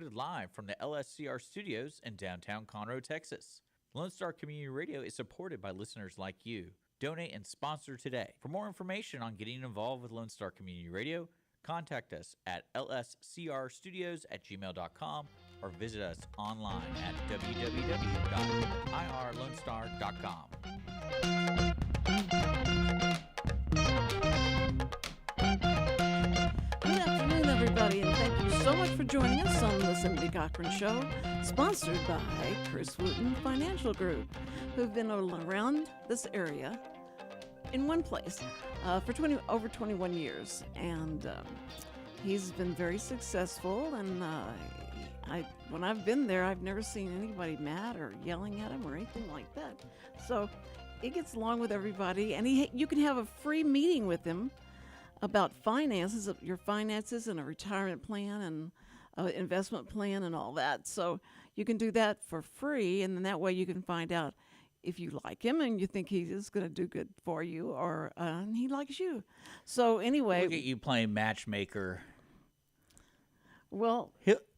Live from the LSCR studios in downtown Conroe, Texas. Lone Star Community Radio is supported by listeners like you. Donate and sponsor today. For more information on getting involved with Lone Star Community Radio, contact us at lscrstudios@gmail.com or visit us online at www.irlonestar.com. Good afternoon, everybody, and thank you so much for joining us on the Cindy Cochran Show, sponsored by Chris Wootton Financial Group, who've been around this area in one place for over 21 years, and he's been very successful. And when I've been there, I've never seen anybody mad or yelling at him or anything like that. So he gets along with everybody, and you can have a free meeting with him about your finances and a retirement plan and investment plan and all that. So you can do that for free, and then that way you can find out if you like him and you think he is going to do good for you, or he likes you. So anyway, Look at you playing matchmaker. Well,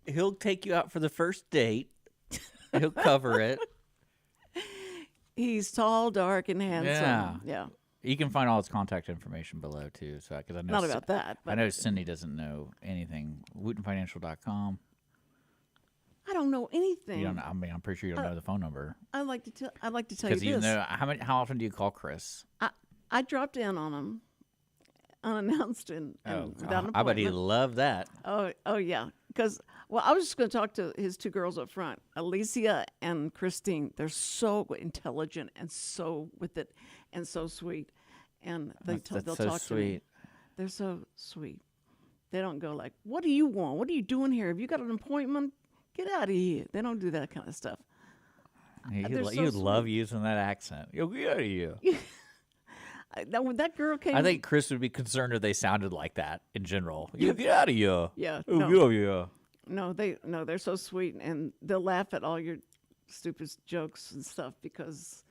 He'll take you out for the first date. He'll cover it. he's tall, dark, and handsome. Yeah. You can find all his contact information below too. So, because I know Not about that. But I know Cindy doesn't know anything. WoottonFinancial.com. I don't know anything. You don't. I mean, I'm pretty sure you don't know the phone number. I'd like to tell you Because this. How often do you call Chris? I dropped in on him unannounced and without an appointment. I bet he loved that. Oh yeah. Because, I was just going to talk to his two girls up front, Alicia and Christine. They're so intelligent and so with it and so sweet. And they'll so talk to me. sweet. They're so sweet. They don't go like, "What do you want? What are you doing here? Have you got an appointment? Get out of here." They don't do that kind of stuff. You'd love using that accent. Yo, get out of here. When that girl came, I think Chris would be concerned if they sounded like that in general. You get out of here. Yeah. Oh, get out of here. No, they're so sweet, and they'll laugh at all your stupid jokes and stuff because.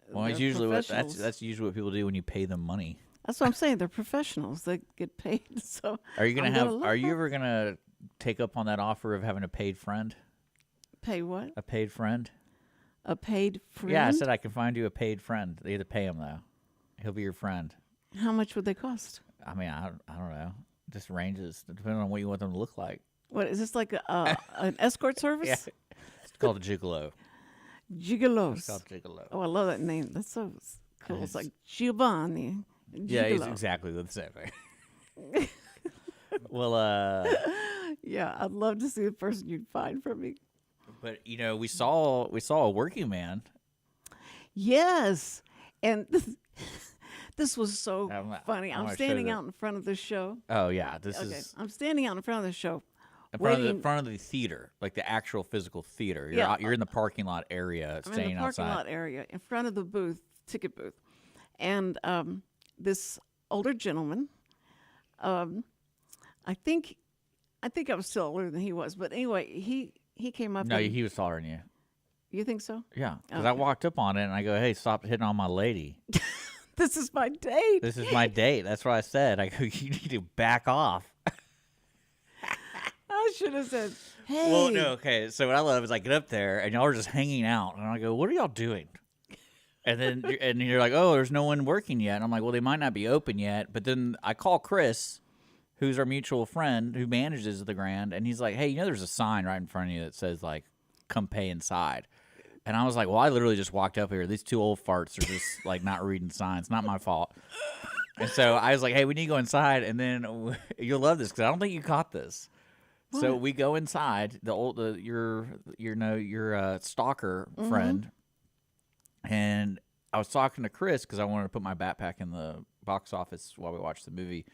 Well, it's usually that's usually what people do when you pay them money. That's what I'm saying. They're professionals. They get paid. So Are you ever gonna take up on that offer of having a paid friend? Pay what? A paid friend? A paid friend? Yeah, I said I can find you a paid friend. You have to pay him though. He'll be your friend. How much would they cost? I mean, I don't know. Just ranges depending on what you want them to look like. What is this, like an escort service? Yeah. It's called a gigolo. Gigolos. It's called gigolo. Oh, I love that name. That's so cool. It's like Giovanni. Gigolo. Yeah, it's exactly the same thing. Well, yeah, I'd love to see the person you'd find for me. But we saw a working man. Yes, and this was so funny. I'm gonna standing out in front of the show. Oh yeah, I'm standing out in front of the show. In front of the theater, like the actual physical theater. You're in the parking lot area, I'm staying in the parking outside. lot area, in front of the ticket booth, and this older gentleman. I think I was still older than he was, but anyway, he came up. No, he was taller than you. You think so? Yeah, because Okay. I walked up on it and I go, "Hey, stop hitting on my lady. This is my date. This is my date." That's what I said. I go, "You need to back off." I should have said, "Hey." Well, no, okay. So what I love is I get up there and y'all are just hanging out, and I go, "What are y'all doing?" And then you're like, "Oh, there's no one working yet." And I'm like, "Well, they might not be open yet." But then I call Chris, who's our mutual friend who manages the Grand, and he's like, "Hey, there's a sign right in front of you that says like, come pay inside." And I was like, "Well, I literally just walked up here. These two old farts are just like not reading signs. Not my fault." And so I was like, "Hey, we need to go inside." And then you'll love this because I don't think you caught this. What? So we go inside. Your stalker friend, and I was talking to Chris because I wanted to put my backpack in the box office while we watched the movie,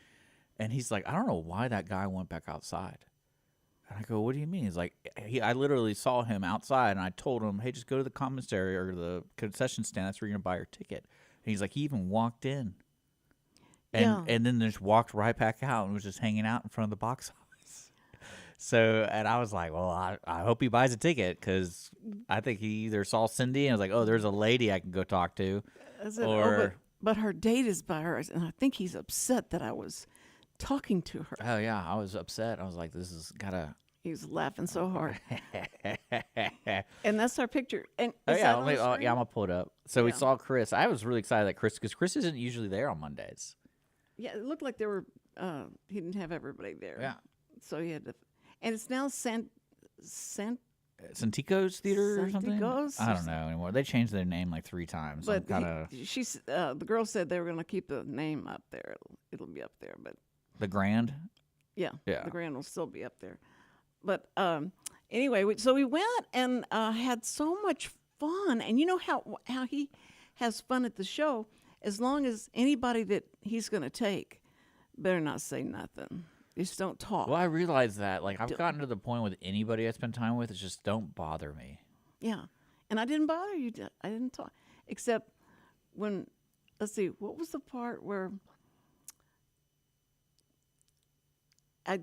and he's like, "I don't know why that guy went back outside." And I go, "What do you mean?" He's like, I literally saw him outside, and I told him, "Hey, just go to the commissary or the concession stand. That's where you're gonna buy your ticket." And he's like, he even walked in, and then just walked right back out and was just hanging out in front of the box office. So, and I was like, "Well, I hope he buys a ticket because I think he either saw Cindy and was like, oh, there's a lady I can go talk to," I said, but her date is by her, and I think he's upset that I was talking to her. Oh yeah, I was upset. I was like, "This has gotta He was laughing so hard. And that's our picture. And Oh is yeah, that on the I'm screen? gonna pull it up. So we Yeah. saw Chris. I was really excited that because Chris isn't usually there on Mondays. Yeah, it looked like they were. He didn't have everybody there. Yeah. So he had to, and it's now Santico's Theater or something? Santico's I or don't know anymore. They changed their name like 3 times. But kind of the girl said they were going to keep the name up there. It'll be up there, but the Grand. yeah, Yeah. the Grand will still be up there. But anyway, so we went and had so much fun. And you know how he has fun at the show, as long as anybody that he's going to take better not say nothing. Just don't talk. Well, I realize that. Like, I've gotten to the point with anybody I spend time with, it's just don't bother me. Yeah, and I didn't bother you. I didn't talk, except when, let's see, what was the part where I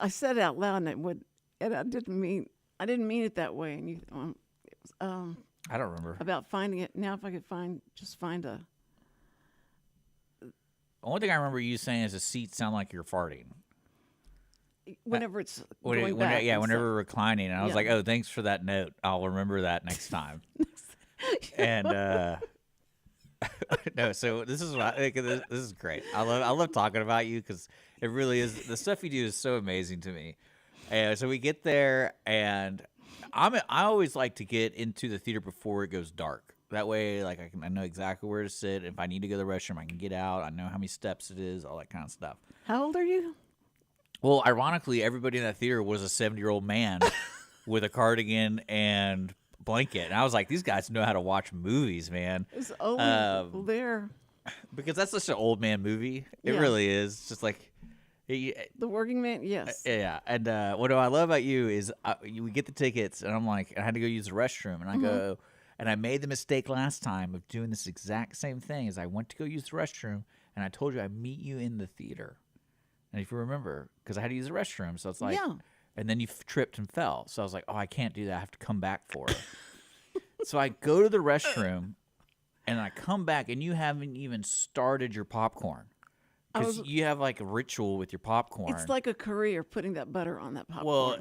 said it out loud and I didn't mean it that way. And it was I don't remember. about finding it. Now, if I could find a. The only thing I remember you saying is the seats sound like you're farting. Whenever it's going back. Yeah, and whenever reclining. And I was Yeah. like, oh, thanks for that note. I'll remember that next time. And no, so this is what I think. This is great. I love talking about you because it really is. The stuff you do is so amazing to me. And so we get there, and I always like to get into the theater before it goes dark. That way, like I know exactly where to sit. If I need to go to the restroom, I can get out. I know how many steps it is, all that kind of stuff. How old are you? Well, ironically, everybody in that theater was a 70-year-old man with a cardigan and blanket. And I was like, these guys know how to watch movies, man. It's only people there. Because that's such an old man movie. It Yeah. really is. It's just like, The working man, yes. yeah. And what I love about you is we get the tickets, and I'm like, I had to go use the restroom. And I go, and I made the mistake last time of doing this exact same thing as I went to go use the restroom, and I told you I'd meet you in the theater. And if you remember, because I had to use the restroom, so it's like, Yeah. and then you tripped and fell. So I was like, oh, I can't do that. I have to come back for it. So I go to the restroom, and I come back, and you haven't even started your popcorn. Because you have like a ritual with your popcorn. It's like a career putting that butter on that popcorn. Well,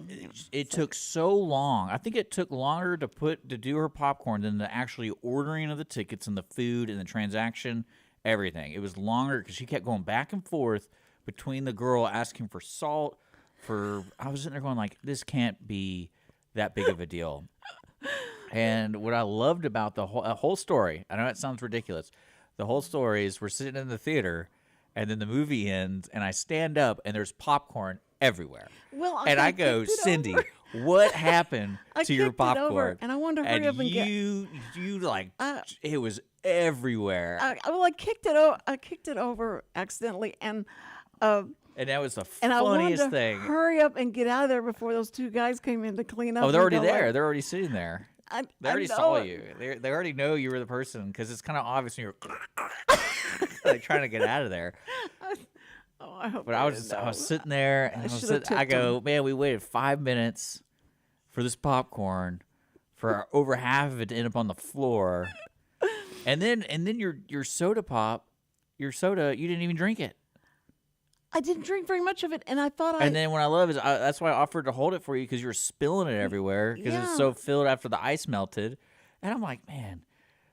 it took so long. I think it took longer to do her popcorn than the actually ordering of the tickets and the food and the transaction, everything. It was longer because she kept going back and forth between the girl asking for salt. I was sitting there going like, this can't be that big of a deal. And what I loved about the whole story, I know it sounds ridiculous. The whole story is we're sitting in the theater, and then the movie ends, and I stand up, and there's popcorn everywhere. Well, and I kicked go, it Cindy, over. what happened I to your kicked it over, popcorn? and I wanted to hurry up and get. you like it was everywhere, I kicked it over. I kicked it over accidentally, and and that was the I wanted funniest to thing. hurry up and get out of there before those two guys came in to clean up. Oh, they're and already go there. like, They're already sitting there. They already saw you. They already know you were the person because it's kind of obvious when you're like trying to get out of there. Oh, I hope. But I was sitting there, and I go, man, we waited 5 minutes for this popcorn, for over half of it to end up on the floor, and then your soda pop, you didn't even drink it. I didn't drink very much of it, and I thought And then what I love is that's why I offered to hold it for you because you were spilling it everywhere because it was Yeah. so filled after the ice melted, and I'm like, man,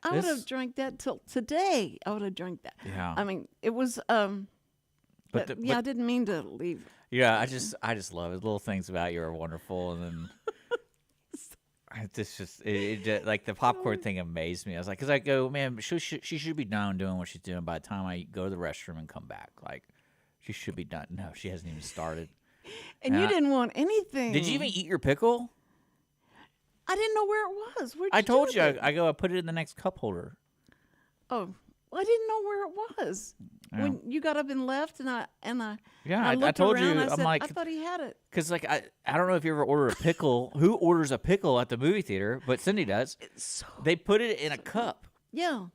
I would have drank that till today. I would have drank that. Yeah. I mean, it was. But I didn't mean to leave. Yeah, I just love it. Little things about you are wonderful, and then it just like the popcorn thing amazed me. I was like, because I go, man, she should be done doing what she's doing by the time I go to the restroom and come back. Like, she should be done. No, she hasn't even started. And you didn't want anything. Did you even eat your pickle? I didn't know where it was. Where'd I do told with you. it? I put it in the next cup holder. Oh, well, I didn't know where it was. Yeah. When you got up and left, and I Yeah, I I looked told around, you. I I'm said, like, I thought he had it. because like I don't know if you ever order a pickle. Who orders a pickle at the movie theater? But Cindy does. So, They put it in a cup. yeah.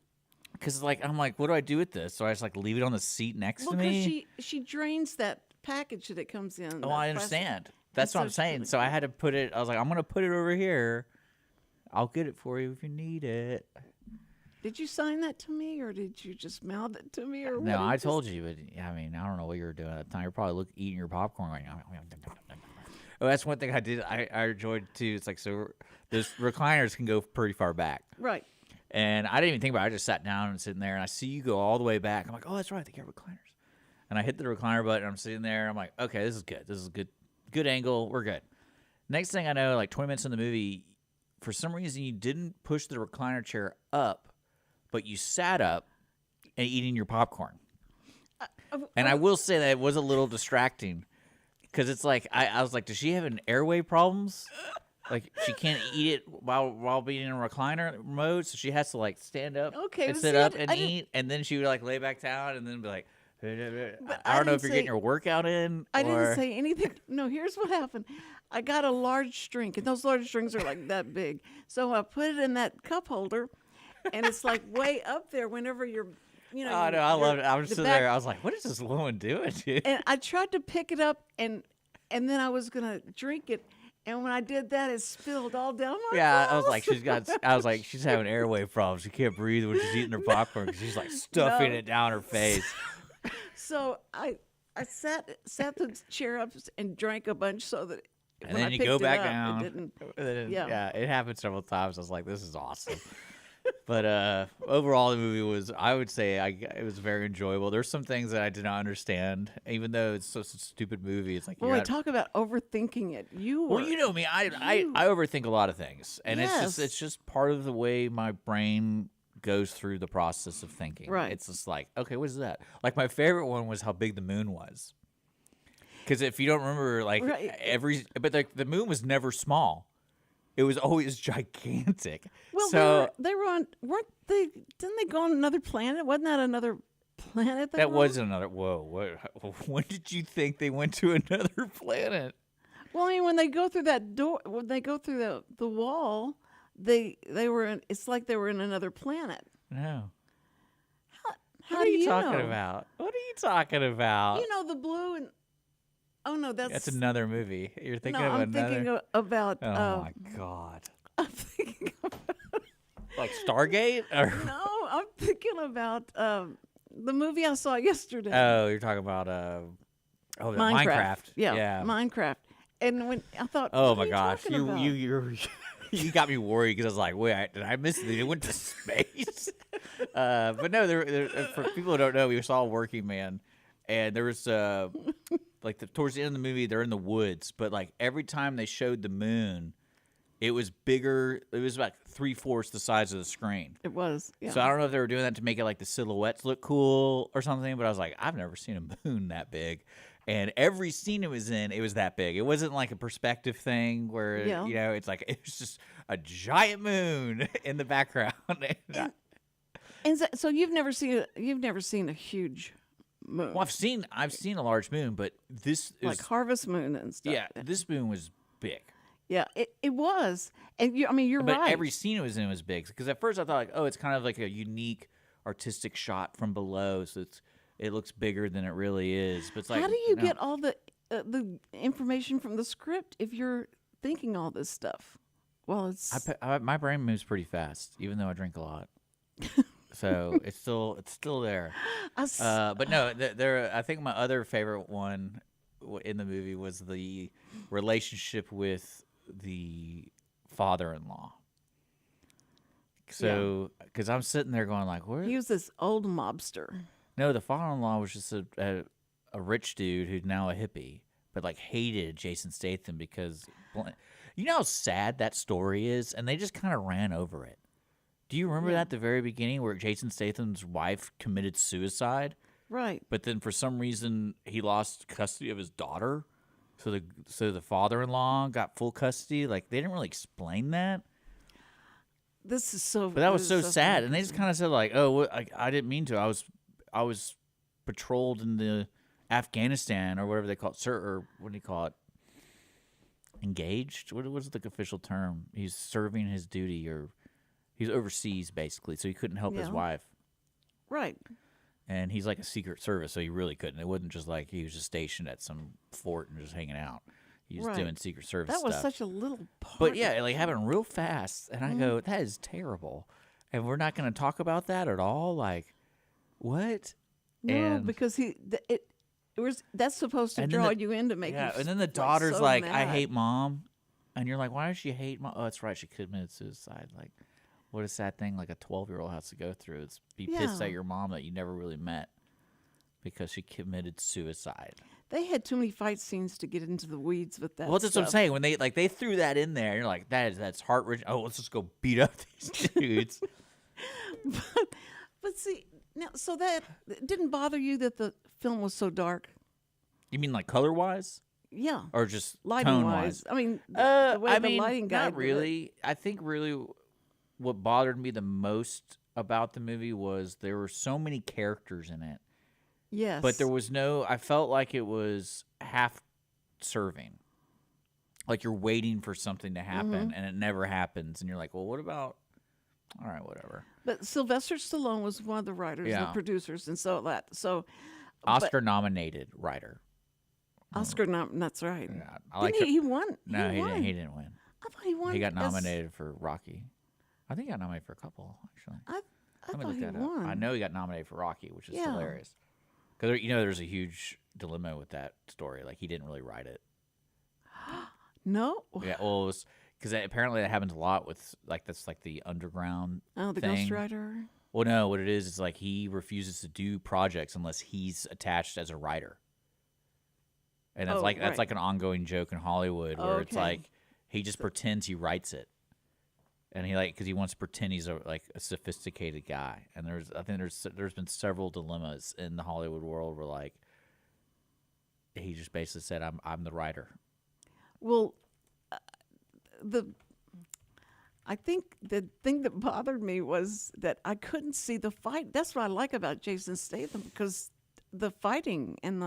Because like I'm like, what do I do with this? So I just like leave it on the seat next Well, to because me. she drains that package that it comes in. Oh, that I plastic. understand. That's And what I'm so saying. it's So I had to put it. I was like, I'm gonna put it over here. I'll get it for you if you need it. Did you sign that to me, or did you just mouth it to me, or No, what? I told you, but I mean, I don't know what you were doing at the time. You're probably eating your popcorn. Going, Oh, that's one thing I did. I enjoyed too. It's like so those recliners can go pretty far back, Right. and I didn't even think about it. I just sat down and sitting there, and I see you go all the way back. I'm like, oh, that's right, they got recliners. And I hit the recliner button. I'm sitting there. I'm like, okay, this is good. This is a good angle. We're good. Next thing I know, like 20 minutes in the movie, for some reason you didn't push the recliner chair up, but you sat up and eating your popcorn. And I will say that it was a little distracting because it's like I was like, does she have an airway problems? Like she can't eat it while being in a recliner mode, so she has to like stand up and sit up and eat, and then she would like lay back down and then be like. I don't know if you're getting your workout in. I didn't say anything. No, here's what happened. I got a large drink, and those large drinks are like that big. So I put it in that cup holder, and it's like way up there whenever you're, Oh, no, I love it. I was sitting there. I was like, what is this woman doing, dude? And I tried to pick it up, and then I was going to drink it. And when I did that, it spilled all down my Yeah, clothes. I was like, she's having airway problems. She can't breathe when she's eating her popcorn because she's like stuffing it down her face. So I sat the chair up and drank a bunch so that and when then I you picked go back it up, down. it didn't. Yeah, it happened several times. I was like, this is awesome. But overall, the movie was, I would say, it was very enjoyable. There's some things that I did not understand, even though it's such a stupid movie. It's like, Boy, talk about overthinking it. Well, you know me. I overthink a lot of things, and Yes. it's just part of the way my brain goes through the process of thinking. Right. It's just like, okay, what is that? Like my favorite one was how big the moon was. Because if you don't remember, like the moon was never small. It was always gigantic. Well, so they were on, weren't they? Didn't they go on another planet? Wasn't that another planet? that was another. Whoa! When did you think they went to another planet? Well, I mean, when they go through that door, when they go through the wall, they were in. It's like they were in another planet. No. How What do are you you talking know? about? What are you talking about? You know the blue and. Oh no, That's another movie. You're thinking no, of I'm another. thinking about. Oh my god! I'm thinking about. Like Stargate? Or... No, I'm thinking about the movie I saw yesterday. Oh, you're talking about Minecraft. Yeah, Minecraft. And when I thought, Oh what my are you gosh, talking about? you got me worried because I was like, wait, did I miss it? They went to space. But no, for people who don't know, we saw Working Man, and there was like towards the end of the movie, they're in the woods, but like every time they showed the moon, it was bigger. It was about 3/4 the size of the screen. It was. Yeah. So I don't know if they were doing that to make it like the silhouettes look cool or something, but I was like, I've never seen a moon that big. And every scene it was in, it was that big. It wasn't like a perspective thing where, you know, it's like, it was just a giant moon in the background. And so you've never seen a huge moon. Well, I've seen a large moon, but this is like harvest moon and stuff. yeah, this moon was big. Yeah, it was. And you're But right. every scene it was in was big. Because at first I thought like, oh, it's kind of like a unique artistic shot from below, so it looks bigger than it really is. But it's like, how do you get all the information from the script if you're thinking all this stuff? Well, it's my brain moves pretty fast, even though I drink a lot. So it's still there. But no, I think my other favorite one in the movie was the relationship with the father-in-law. So, because I'm sitting there going like, "What?" he was this old mobster. No, the father-in-law was just a rich dude who's now a hippie, but like hated Jason Statham because you know how sad that story is, and they just kind of ran over it. Do you remember that at the very beginning where Jason Statham's wife committed suicide? Right. But then for some reason he lost custody of his daughter, so the father-in-law got full custody. Like they didn't really explain that. This is so. But that was so sad, and they just kind of said like, "Oh, well, I didn't mean to. I was patrolled in the Afghanistan or whatever they call it, or what do you call it? Engaged? What was the official term? He's serving his duty, or he's overseas basically, so he couldn't help his wife. Right. And he's like a Secret Service, so he really couldn't. It wasn't just like he was just stationed at some fort and just hanging out. He was doing Secret Service stuff. That was stuff. such a little part. But yeah, like happened real fast, and I go, that is terrible, and we're not going to talk about that at all. Like, what? No, and because That's supposed to And then draw you in to make Yeah, you and then the like, daughter's so like, I mad. hate mom. And you're like, why does she hate mom? Oh, that's right. She committed suicide. Like, what a sad thing like a 12-year-old has to go through. It's be pissed Yeah. at your mom that you never really met because she committed suicide. They had too many fight scenes to get into the weeds with that. Well, that's what I'm stuff. saying. When they threw that in there, you're like, that's heart wrenching. Oh, let's just go beat up these dudes. But see, now, so that it didn't bother you that the film was so dark? You mean like color wise, Yeah, or just lighting tone wise. wise? I mean, the way I the mean, lighting guy not did it. really. I think really, what bothered me the most about the movie was there were so many characters in it, Yes, but there was no. I felt like it was half serving. Like you're waiting for something to happen, and it never happens, and you're like, well, what about? All right, whatever. But Sylvester Stallone was one of the writers and Yeah. the producers, and so Oscar nominated writer. Oscar that's right. Yeah, I like. Didn't he won? No, he won. didn't. He didn't win. I thought he won. He got as- nominated for Rocky. I think he got nominated for a couple actually. I Let me thought look he that won. up. I know he got nominated for Rocky, which is Yeah. hilarious. Because there's a huge dilemma with that story. Like he didn't really write it. No. Yeah, well, it was because apparently that happens a lot with that's like the underground. Oh, the thing. ghostwriter. Well, no, what it is like he refuses to do projects unless he's attached as a writer. And that's Oh, that's right. like an ongoing joke in Hollywood where it's Okay. like he just pretends he writes it. And he because he wants to pretend he's a sophisticated guy, and I think there's been several dilemmas in the Hollywood world where like he just basically said I'm the writer. Well, I think the thing that bothered me was that I couldn't see the fight. That's what I like about Jason Statham, because the fighting and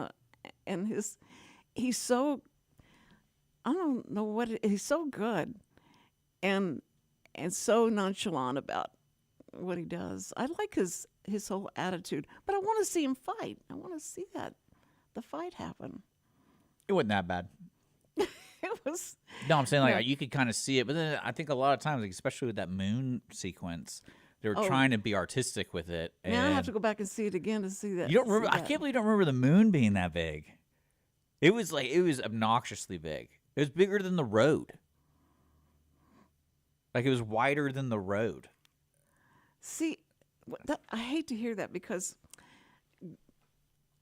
he's so, I don't know he's so good and so nonchalant about what he does. I like his whole attitude, but I want to see him fight. I want to see the fight happen. It wasn't that bad. It was. No, I'm saying like Yeah. you could kind of see it, but then I think a lot of times, like, especially with that moon sequence, they were Oh. trying to be artistic with it. And Now I have to go back and see it again to see that. You don't remember? see I that. can't believe you don't remember the moon being that big. It was obnoxiously big. It was bigger than the road. Like it was wider than the road. See, I hate to hear that, because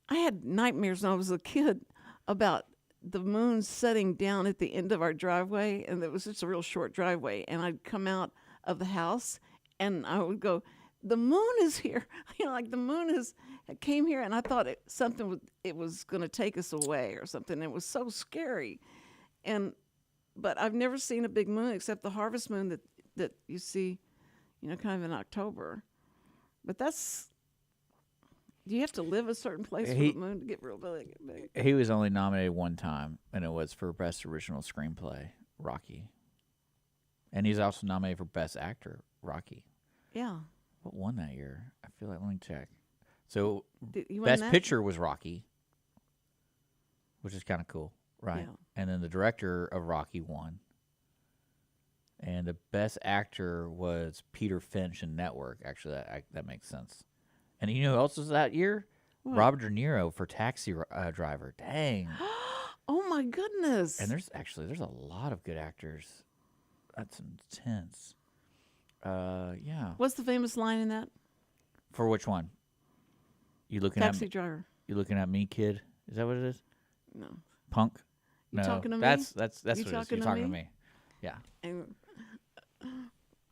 I had nightmares when I was a kid about the moon setting down at the end of our driveway, and it was just a real short driveway, and I'd come out of the house and I would go, the moon is here. Like the moon came here, and I thought it was going to take us away or something. It was so scary. But I've never seen a big moon except the harvest moon that you see, kind of in October. But do you have to live a certain place for the moon to get real big? He was only nominated one time, and it was for Best Original Screenplay, Rocky. And he's also nominated for Best Actor, Rocky. Yeah. What won that year? I feel like, let me check. So, Did you win Best that? Picture was Rocky, which is kind of cool, right? Yeah. And then the director of Rocky won. And the Best Actor was Peter Finch in Network. Actually, that makes sense. And you know who else was that year? What? Robert De Niro for Taxi Driver. Dang. Oh my goodness. And there's a lot of good actors. That's intense. Yeah. What's the famous line in that? For which one? You looking Taxi at me? driver. You looking at me, kid? Is that what it is? No. Punk? You no, talking to me? that's You what it is. talking You're to talking to me? me. Yeah. And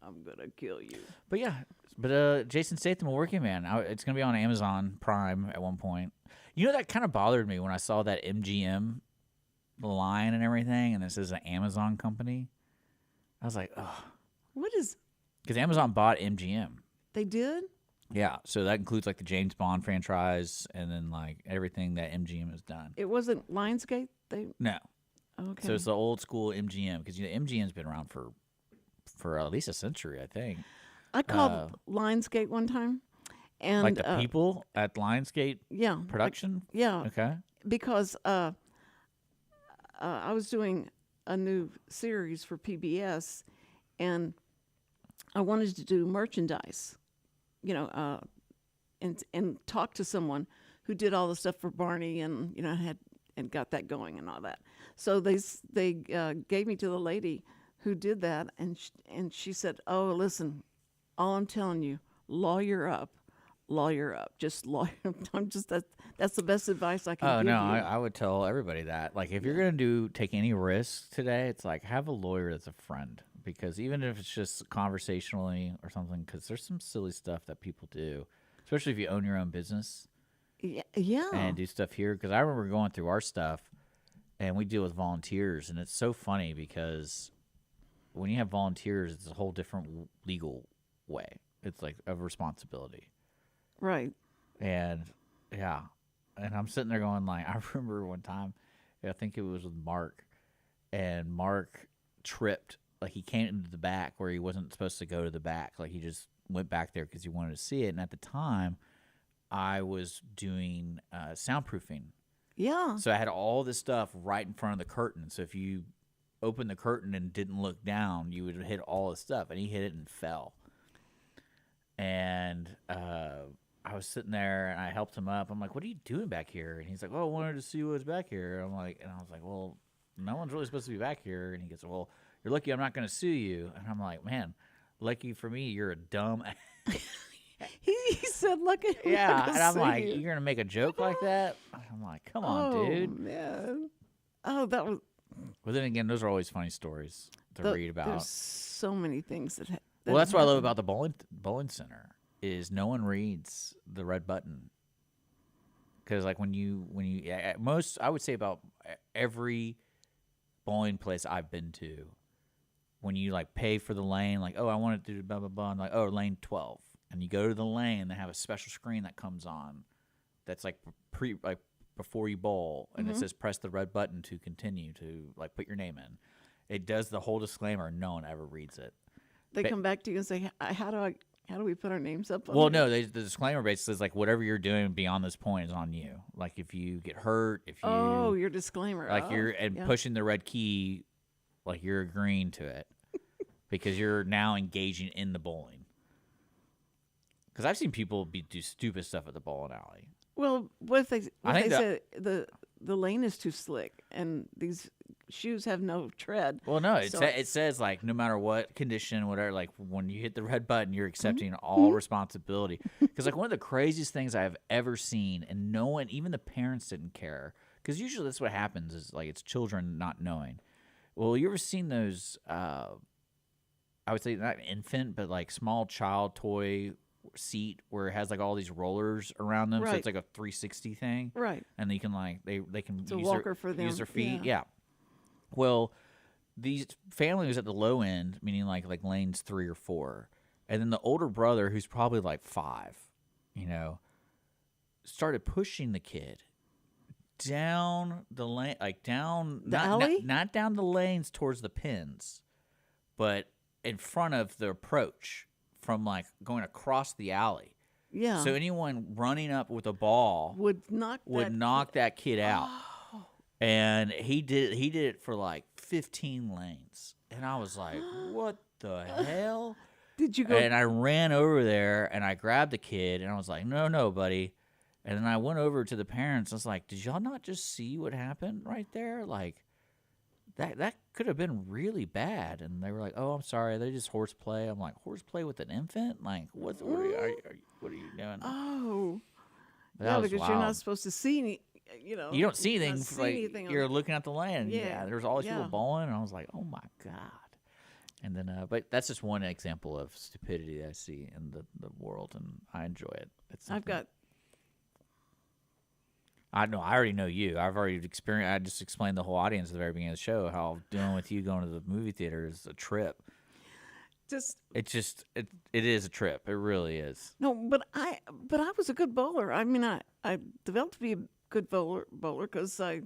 I'm gonna kill you. But yeah, Jason Statham, a working man. It's gonna be on Amazon Prime at one point. You know, that kind of bothered me when I saw that MGM line and everything, and it says an Amazon company. I was like, oh, What is? because Amazon bought MGM. They did? Yeah, so that includes like the James Bond franchise, and then like everything that MGM has done. It wasn't Lionsgate. No, Okay. so it's the old school MGM, because MGM's been around for at least a century, I think. I called Lionsgate one time, and Like the people at Lionsgate yeah, production. yeah, Okay. because I was doing a new series for PBS, and I wanted to do merchandise, and talk to someone who did all the stuff for Barney and had and got that going and all that. So they gave me to the lady who did that, and she said, "Oh, listen, all I'm telling you, lawyer up, just lawyer." That's the best advice I can Oh give no, you. I would tell everybody that. Like, if you're gonna take any risks today, it's like have a lawyer that's a friend, because even if it's just conversationally or something, because there's some silly stuff that people do, especially if you own your own business Yeah. and do stuff here. Because I remember going through our stuff, and we deal with volunteers, and it's so funny because when you have volunteers, it's a whole different legal way. It's like of responsibility. Right. And yeah, and I'm sitting there going like, I remember one time, I think it was with Mark, and Mark tripped. Like, he came into the back where he wasn't supposed to go to the back. Like, he just went back there because he wanted to see it. And at the time, I was doing soundproofing. Yeah. So I had all this stuff right in front of the curtain. So if you opened the curtain and didn't look down, you would hit all the stuff. And he hit it and fell. And I was sitting there, and I helped him up. I'm like, "What are you doing back here?" And he's like, "Oh, I wanted to see what's back here." And I was like, "Well, no one's really supposed to be back here." And he goes, "Well, you're lucky I'm not going to sue you." And I'm like, "Man, lucky for me, you're a dumb." He said, "Look at Yeah, and I'm like, "You're going to make a joke like that?" I'm like, "Come on, dude." Man. Oh, that was. But then again, those are always funny stories to read about. There's so many things that. Well, that's what I love about the bowling center is no one reads the red button. Because like when you at most, I would say about every bowling place I've been to, when you like pay for the lane, like, oh, I want to do blah blah blah, and like, oh, lane 12, and you go to the lane, they have a special screen that comes on, that's like before you bowl, and it says press the red button to continue to like put your name in. It does the whole disclaimer. No one ever reads it. They come back to you and say, "How do we put our names up?" Well, no, the disclaimer basically says like whatever you're doing beyond this point is on you. Like if you get hurt, if you your disclaimer, like you're pushing the red key, like you're agreeing to it because you're now engaging in the bowling. Because I've seen people do stupid stuff at the bowling alley. Well, what if they say the lane is too slick and these shoes have no tread? Well, no, it says like no matter what condition, whatever, like when you hit the red button, you're accepting all responsibility. Because like one of the craziest things I have ever seen, and no one, even the parents didn't care. Because usually that's what happens is like it's children not knowing. Well, you ever seen those? I would say not infant, but like small child toy seat where it has like all these rollers around them, so it's like a 360 thing, right? And you can like they can it's use their feet, yeah. Well, these family was at the low end, meaning like lanes 3 or 4, and then the older brother, who's probably like 5, started pushing the kid down the lane, like down not down the lanes towards the pins, but in front of the approach. From like going across the alley, yeah. So anyone running up with a ball would knock that kid out, and he did it for like 15 lanes, and I was like, "What the hell?" Did you go? And I ran over there and I grabbed the kid, and I was like, "No, buddy." And then I went over to the parents. I was like, "Did y'all not just see what happened right there? Like." That could have been really bad, and they were like, "Oh, I'm sorry, they just horseplay." I'm like, "Horseplay with an infant? Like, what are you doing?" Oh, that was because wild. you're not supposed to see any. You don't see anything. Like you're looking at the land. Yeah, there's all these people bowling, and I was like, "Oh my god!" And then, but that's just one example of stupidity that I see in the world, and I enjoy it. I know. I already know you. I've already experienced. I just explained the whole audience at the very beginning of the show how dealing with you going to the movie theater is a trip. It is a trip. It really is. No, but I was a good bowler. I mean, I developed to be a good bowler because I,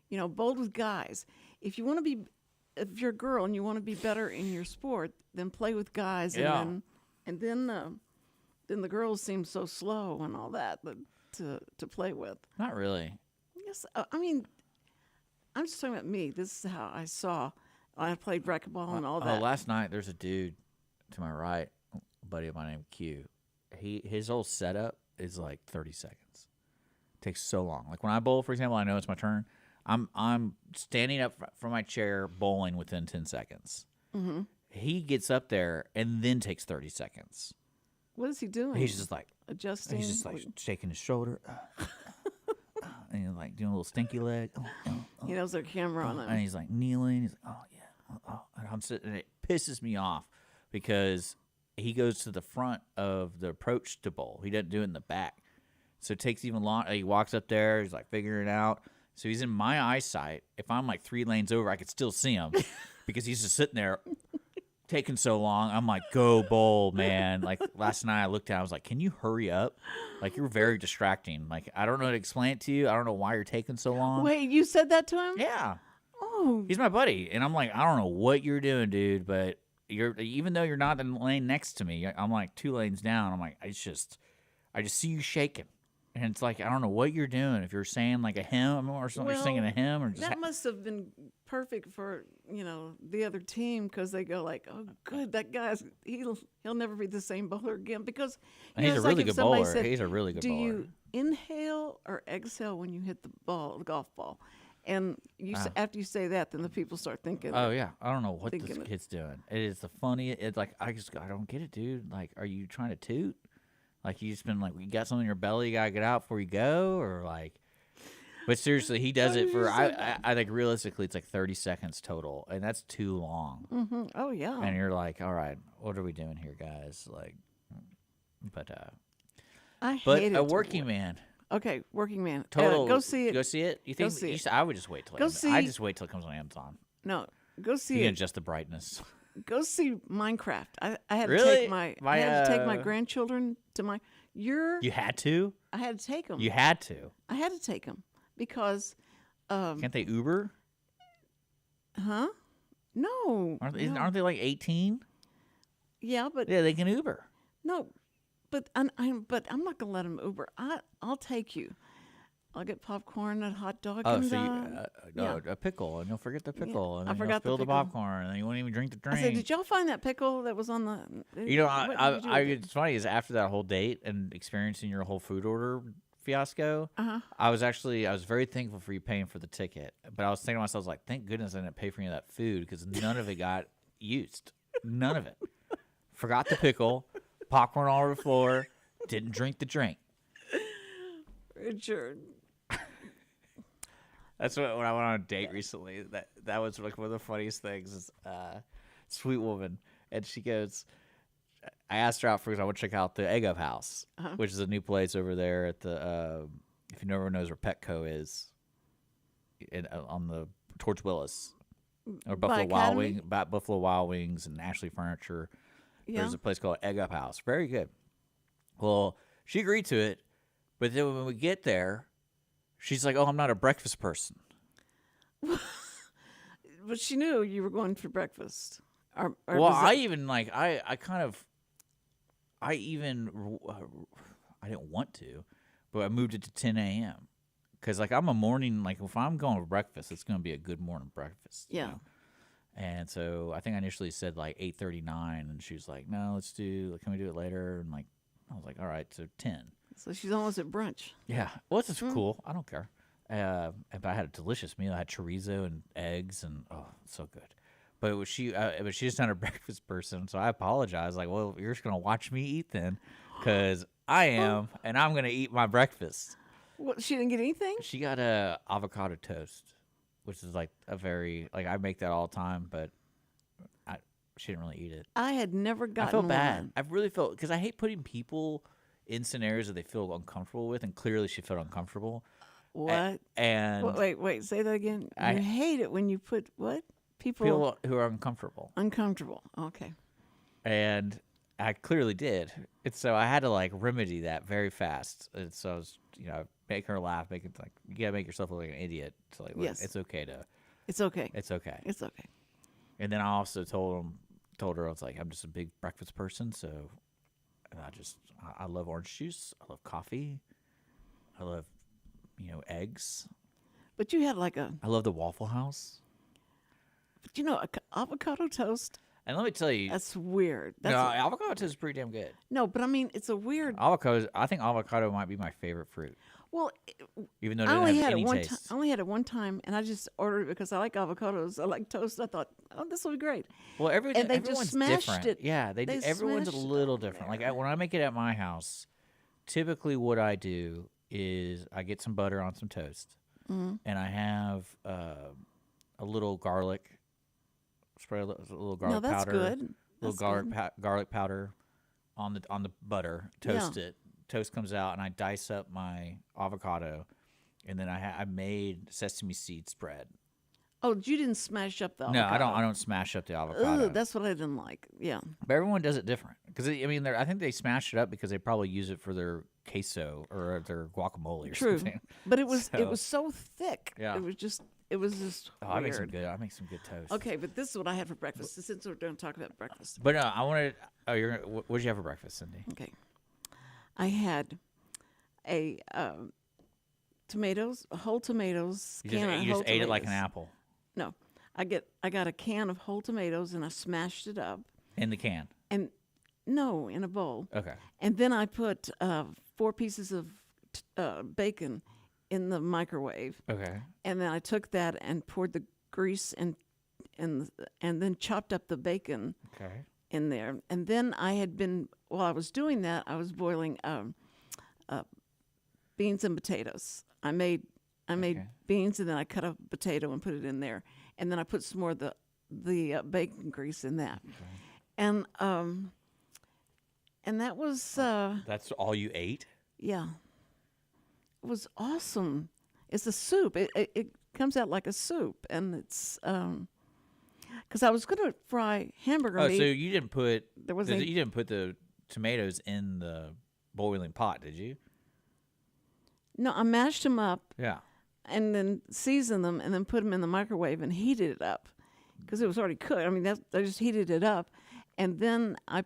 bowled with guys. If you're a girl and you want to be better in your sport, then play with guys. Yeah. And then the girls seem so slow and all that. But to play with. Not really. Yes, I mean, I'm just talking about me. This is how I saw. I played racquetball and all that. Last night, there's a dude to my right, a buddy of mine named Q. His whole setup is like 30 seconds. takes so long. Like when I bowl, for example, I know it's my turn. I'm standing up from my chair bowling within 10 seconds. Mm-hmm. He gets up there and then takes 30 seconds. What is he doing? He's just like adjusting. He's just like shaking his shoulder, and he's like doing a little stinky leg. He knows there's a camera on him. And he's like kneeling. He's like, oh yeah, and I'm sitting, and it pisses me off because he goes to the front of the approach to bowl. He doesn't do it in the back, so it takes even longer. He walks up there. He's like figuring it out. So he's in my eyesight. If I'm like 3 lanes over, I could still see him because he's just sitting there. Taking so long, I'm like, go bowl, man. Like last night I looked at, I was like, can you hurry up? Like you're very distracting. Like I don't know how to explain it to you. I don't know why you're taking so long. Wait, you said that to him? Yeah. Oh. He's my buddy, and I'm like, I don't know what you're doing, dude, but even though you're not in the lane next to me, I'm like 2 lanes down. I'm like, I just see you shaking. And it's like, I don't know what you're doing. If you're saying like a hymn or something, you're singing a hymn or just that must have been perfect for, the other team because they go like, oh, good, that guy's, he'll never be the same bowler again because he's a really good bowler. He's a really good bowler. Do you inhale or exhale when you hit the golf ball? And after you say that, then the people start thinking. Oh yeah, I don't know what this kid's doing. It is the funniest. It's like I don't get it, dude. Like, are you trying to toot? Like you just been like, you got something in your belly, you gotta get out before you go, or like. But seriously, he does it for I think realistically it's like 30 seconds total, and that's too long. Mm-hmm. Oh yeah. And you're like, all right, what are we doing here, guys? Like, but hate a it. working man. Okay, working man. Total. Go see it. Go see it. You think? I would just wait till. I just wait till it comes on Amazon. No, go see you it. can adjust the brightness. Go see Minecraft. I had to really? take I had to take my grandchildren to my. You had to. I had to take them. You had to. I had to take them because. Can't they Uber? Huh? No. Aren't they like 18? Yeah, but yeah, they can Uber. No, but I'm not gonna let them Uber. I'll take you. I'll get popcorn and hot dog. Oh, and, so a pickle, and you'll forget the pickle, and then I forgot you'll spill the the popcorn, and then you won't even drink the drink. I said, did y'all find that pickle that was on the? It's funny is after that whole date and experiencing your whole food order fiasco, I was very thankful for you paying for the ticket, but I was thinking to myself, I was like, thank goodness I didn't pay for any of that food because none of it got used, none of it. Forgot the pickle, popcorn all over the floor, didn't drink the drink. Richard. That's when I went on a date recently. That was like one of the funniest things. Is sweet woman, and she goes. I asked her out because I want to check out the Egg Up House, which is a new place over there at the. If you never knows where Petco is, towards Willis, or Buffalo Wild Wings and Ashley Furniture. Yeah. There's a place called Egg Up House. Very good. Well, she agreed to it, but then when we get there. She's like, oh, I'm not a breakfast person. But she knew you were going for breakfast. I didn't want to, but I moved it to 10 a.m. Because, like, I'm a morning, like, if I'm going for breakfast, it's going to be a good morning breakfast. Yeah. You know? And so I think I initially said, like, 8:39, and she was like, no, can we do it later? And, like, I was like, all right, so 10. So she's almost at brunch. Yeah. Well, it's cool. I don't care. But I had a delicious meal. I had chorizo and eggs, and so good. But she's not a breakfast person, so I apologize. Like, well, you're just gonna watch me eat then, because I am, and I'm gonna eat my breakfast. Well, she didn't get anything. She got a avocado toast, which is like I make that all the time, but she didn't really eat it. I had never gotten. I felt bad. One. I really felt because I hate putting people in scenarios that they feel uncomfortable with, and clearly she felt uncomfortable. What? And wait, say that again. You hate it when you put what? People who are uncomfortable. Uncomfortable. Okay. And I clearly did. And so I had to like remedy that very fast. And so I was, make her laugh, make it like you gotta make yourself look like an idiot. So like, yes. It's okay to. It's okay. It's okay. It's okay. And then I also told her I was like, I'm just a big breakfast person, so and I love orange juice, I love coffee, I love eggs. But you had like I love the Waffle House. But avocado toast. And let me tell you, That's weird. no, avocado toast is pretty damn good. No, but I mean, it's a weird. I think avocado might be my favorite fruit, Well, even though it I doesn't only have had any it one taste. time. I only had it one time, and I just ordered it because I like avocados. I like toast. I thought, oh, this will be great. Well, And they just everyone's smashed different. it. Yeah, They everyone's a smashed it little on different. there. Like when I make it at my house, typically what I do is I get some butter on some toast, Mm-hmm. and I have a little garlic, spray a little garlic No, that's powder, good. little That's garlic good. garlic powder on the butter. Toast it. Toast comes out, and I dice up my avocado, and then I made sesame seed spread. Oh, you didn't smash up the No, avocado. I don't smash up the avocado. Ugh, that's what I didn't like. Yeah. But everyone does it different because I mean, I think they smash it up because they probably use it for their queso or their guacamole or True. something. But it was so thick. Yeah. It was just Oh, I make some weird. good. I make some good toast. Okay, but this is what I had for breakfast. Since we're going to talk about breakfast. But no, I wanted. Oh, what did you have for breakfast, Cindy? Okay. I had a tomatoes, whole tomatoes. You can of just whole ate it like an tomatoes. apple No, I got a can of whole tomatoes and I smashed it up in the can. and no in a bowl. Okay. And then I put 4 pieces of bacon in the microwave. Okay. And then I took that and poured the grease and then chopped up the bacon Okay. in there. And then while I was doing that, I was boiling beans and potatoes. I made Okay. beans and then I cut a potato and put it in there, and then I put some more of the bacon grease in that, and that was That's all you ate? yeah, it was awesome. It's a soup. It comes out like a soup, and it's because I was gonna fry hamburger Oh, meat. so you didn't put There was you didn't put the tomatoes in the boiling pot, did you? No, I mashed them up Yeah. and then seasoned them and then put them in the microwave and heated it up because it was already cooked. I mean, I just heated it up, and then I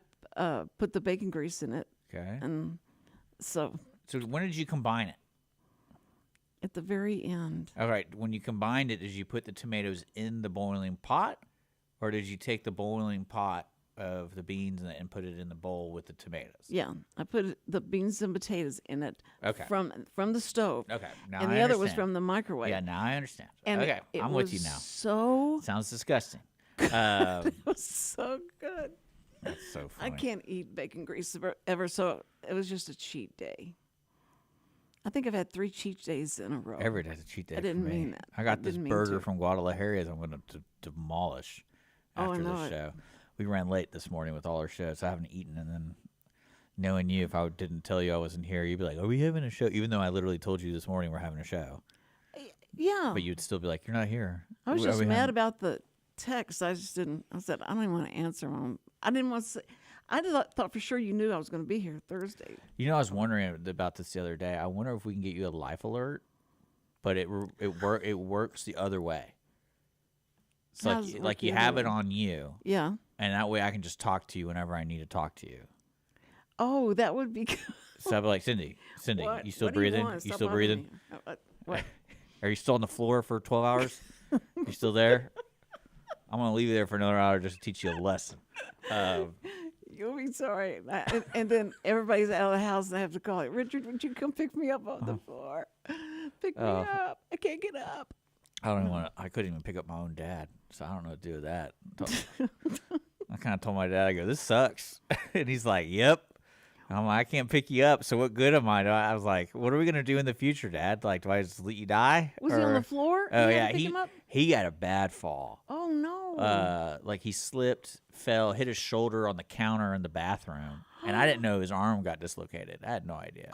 put the bacon grease in it, Okay. and so So when did you combine it? at the very end, All right. When you combined it, did you put the tomatoes in the boiling pot, or did you take the boiling pot of the beans and put it in the bowl with the tomatoes? yeah, I put the beans and potatoes in it Okay. from the stove, Okay. Now and I the other was understand. from the microwave. Yeah. Now I understand. And okay. it I'm with you was now. So Sounds disgusting. it was so good. That's so I funny. can't eat bacon grease ever, so it was just a cheat day. I think I've had 3 cheat days in a row. Every day's a cheat day. I didn't for me. mean that. I got I this didn't mean burger to. from Guadalajara that I'm going to demolish Oh, I after know the it. show. We ran late this morning with all our shows. So I haven't eaten, and then knowing you, if I didn't tell you I wasn't here, you'd be like, "Are we having a show?" Even though I literally told you this morning we're having a show, Yeah. but you'd still be like, "You're not here." I was Are just we mad having-" about the text. I just didn't. I said I don't even want to answer them. I didn't want to say. Thought for sure you knew I was going to be here Thursday. You know, I was wondering about this the other day. I wonder if we can get you a life alert, but it works the other way. It's How does it like work like you the other have it way? on you, Yeah. and that way I can just talk to you whenever I need to talk to you. Oh, that would be good. So I'd be like, Cindy, What? you still What do you breathing? want? You Stop still bothering breathing? me. What? Are you still on the floor for 12 hours? You still there? I'm going to leave you there for another hour just to teach you a lesson. You'll be sorry. And then everybody's out of the house and I have to call it. Richard, would you come pick me up on the floor? Pick me up. I can't get up. I don't even want to, I couldn't even pick up my own dad, so I don't know what to do with that. I kind of told my dad, I go, this sucks. And he's like, yep. I'm like, I can't pick you up, so what good am I? I was like, what are we going to do in the future, Dad? Like, do I just let you die? Was he on the floor? You Oh, had to yeah. pick him up? He got a bad fall. Oh, no. Like he slipped, fell, hit his shoulder on the counter in the bathroom, and I didn't know his arm got dislocated. I had no idea,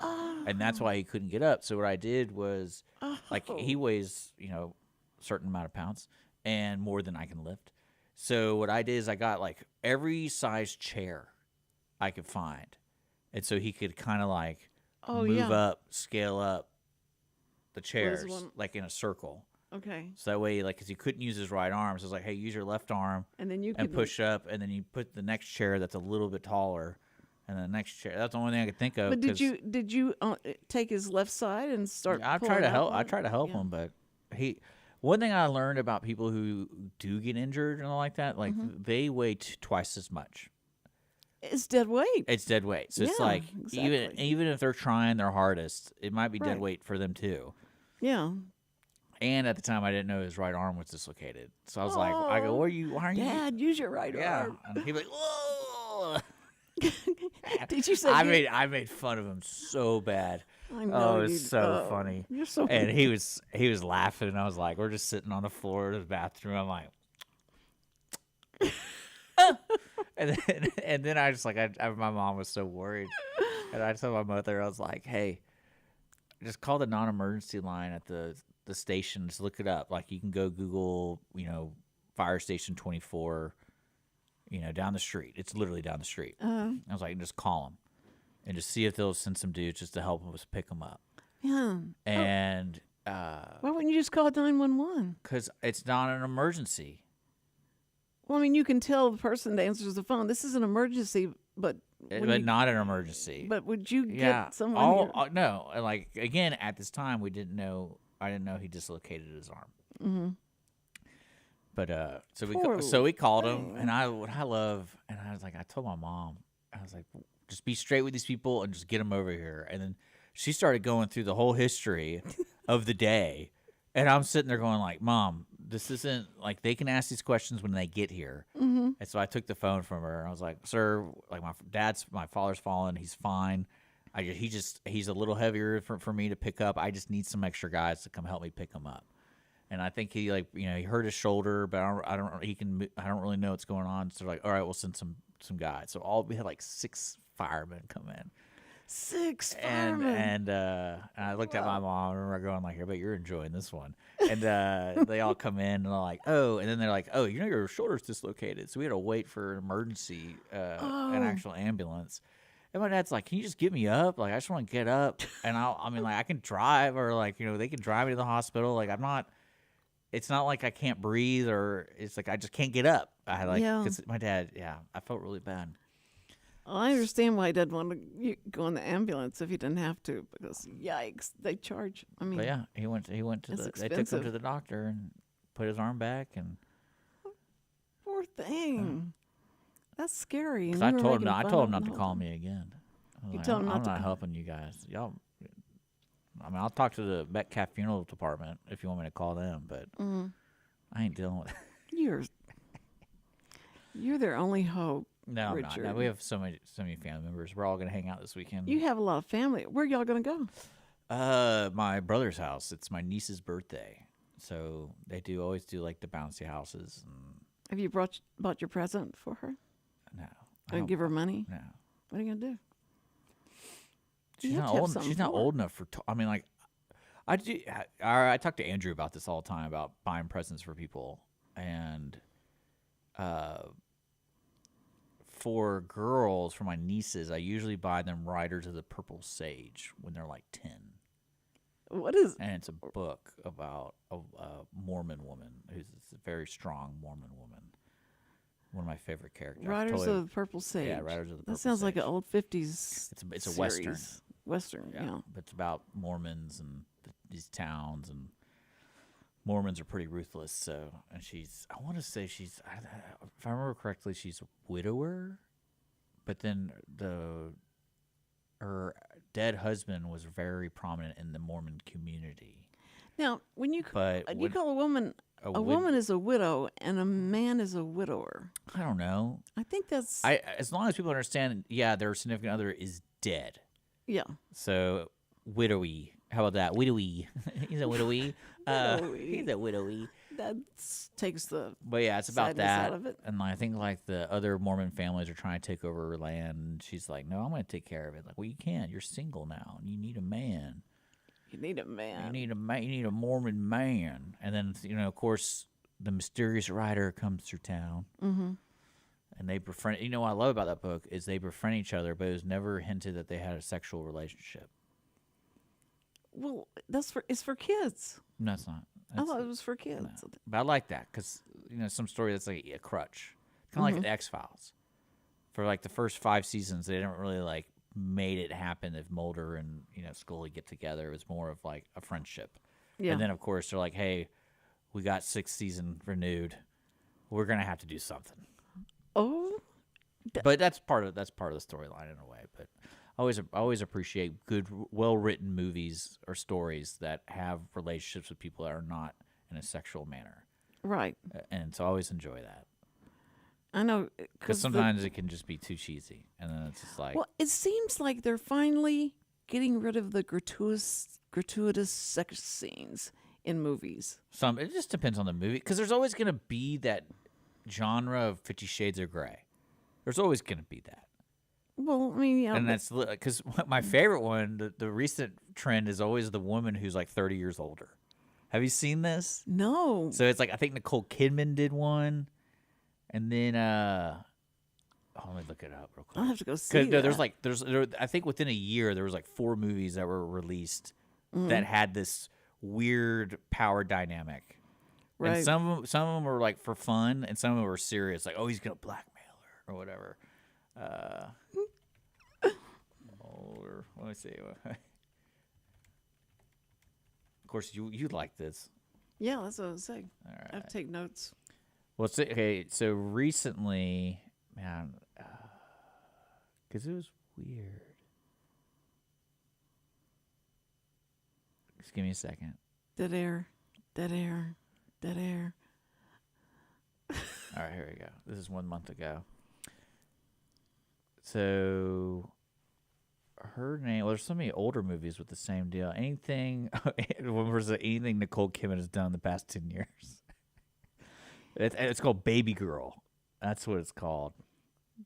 and that's why he couldn't get up. So what I did was, like, he weighs, a certain amount of pounds and more than I can lift. So what I did is I got like every size chair I could find, and so he could kind of like move up, scale up the chairs like in a circle. Okay. So that way, like, because he couldn't use his right arm, so it's like, hey, use your left arm And then you and could push up, and then you put the next chair that's a little bit taller, and the next chair. That's the only thing I could think of. But did 'cause you take his left side and start? I pulling try to out help. one? I try to help Yeah. him, but One thing I learned about people who do get injured and all like that, like they weigh twice as much. It's dead weight. It's dead weight. So it's Yeah, like exactly. even if they're trying their hardest, it might be dead Right. weight for them too. Yeah. And at the time, I didn't know his right arm was dislocated. So I was like, I go, Oh, why are you? Dad, use your right Yeah. arm. And he'd be like, whoa. Did you say I made fun of him so bad. I know Oh, it you- was so oh, funny. You're so And he was laughing, and I was like, we're just sitting on the floor of the bathroom. I'm like, and then I just like my mom was so worried, and I told my mother, I was like, hey, just call the non-emergency line at the station. Just look it up. Like you can go Google, Fire Station 24, down the street. It's literally down the street. I was like, just call them and just see if they'll send some dudes just to help us pick them up. Yeah. And Why wouldn't you just call 911? because it's not an emergency. Well, I mean, you can tell the person that answers the phone, this is an emergency, but But not an emergency. But would you yeah. get someone? No. Like again, at this time, I didn't know he dislocated his arm. Mm-hmm. But Poor so we called thing. him, and I was like, I told my mom, I was like, just be straight with these people and just get them over here. And then she started going through the whole history of the day, and I'm sitting there going like, Mom, this isn't like they can ask these questions when they get here. Mm-hmm. And so I took the phone from her, and I was like, Sir, like my father's fallen, he's fine. He's a little heavier for me to pick up. I just need some extra guys to come help me pick him up. And I think he he hurt his shoulder, but I don't really know what's going on. So like, all right, we'll send some guys. So we had like 6 firemen come in. 6 And firemen. and I looked at my mom. I remember going like, I bet you're enjoying this one. And they all come in and they're like, oh, and then they're like, oh, your shoulder's dislocated. So we had to wait for an emergency, an actual ambulance. And my dad's like, can you just get me up? Like, I just want to get up. And I can drive, or like, they can drive me to the hospital. Like, it's not like I can't breathe, or it's like I just can't get up. Because my dad, I felt really bad. Well, I understand why Dad wanted to go in the ambulance if he didn't have to, because yikes, they charge. I mean, But yeah, he went to they took him expensive. to the doctor and put his arm back, and poor thing. That's scary. cause and I you were told him making I fun told of him not to the call whole me again. I was You like, told him I'm not to not call. helping you guys. Y'all. I'll talk to the Metcalf Funeral Department if you want me to call them, but I ain't dealing with. time. You're their only hope. No, I'm not. Richard. No, we have so many family members. We're all gonna hang out this weekend. You have a lot of family. Where y'all gonna go? My brother's house. It's my niece's birthday, so they always do like the bouncy houses. And Have you bought your present for her? no, Gonna give her money? no. What are you gonna do? She's You have not to have old. something She's not for her. old enough for. I do. I talked to Andrew about this all the time about buying presents for people, and for girls, for my nieces, I usually buy them Riders of the Purple Sage when they're like 10. What is? And it's a book about a Mormon woman who's a very strong Mormon woman. One of my favorite characters. Riders of the Purple Sage. Yeah, Riders of the Purple That sounds like an Sage. old 50s. It's a western. series. Western, yeah. But it's about Mormons and these towns, and Mormons are pretty ruthless. So, and I want to say if I remember correctly, she's a widower, but then her dead husband was very prominent in the Mormon community. Now, when you But you call a woman a woman is a widow and a man is a widower. I don't know. I think that's As long as people understand, their significant other is dead. yeah. So widowy. How about that? Widowy. He's a widowy. Widowy. He's a widowy. That takes the But yeah, it's about sadness that. out of it. And I think like the other Mormon families are trying to take over her land. And she's like, no, I'm going to take care of it. Like, well, you can't. You're single now, and you need a man. You need a man. You need a man. You need a Mormon man. And then of course, the mysterious rider comes through town. Mm-hmm. And they befriend. What I love about that book is they befriend each other, but it was never hinted that they had a sexual relationship. Well, it's for kids. No, it's not. I thought it was for kids. No. But I like that because some story that's like a crutch, kind of like the X-Files. For like the first 5 seasons, they didn't really like made it happen if Mulder and Scully get together. It was more of like a friendship. Yeah. And then of course they're like, hey, we got 6th season renewed. We're gonna have to do something. Oh, But that's part of the storyline in a way. But I always appreciate good, well written movies or stories that have relationships with people that are not in a sexual manner. right. And so I always enjoy that. I know. Because sometimes it can just be too cheesy. And then it's just like. Well, it seems like they're finally getting rid of the gratuitous sex scenes in movies. It just depends on the movie. Because there's always going to be that genre of 50 Shades of Grey. There's always going to be that. Well, I mean, yeah. And that's because my favorite one, the recent trend is always the woman who's like 30 years older. Have you seen this? No. So it's like, I think Nicole Kidman did one. And then, let me look it up real quick. I'll have to go see No, that. I think within a year, there was like 4 movies that were released that had this weird power dynamic. Right. And some of them were like for fun, and some of them were serious, like, oh, he's gonna blackmail her or whatever. Older. Let me see. Of course, you like this. Yeah, that's what I was saying. All right. I have to take notes. Well, okay. So recently, man, because it was weird. Just give me a second. Dead air. Dead air. Dead air. All right, here we go. This is 1 month ago. So her name. Well, there's so many older movies with the same deal. Anything Nicole Kidman has done in the past 10 years. It's called Baby Girl. That's what it's called.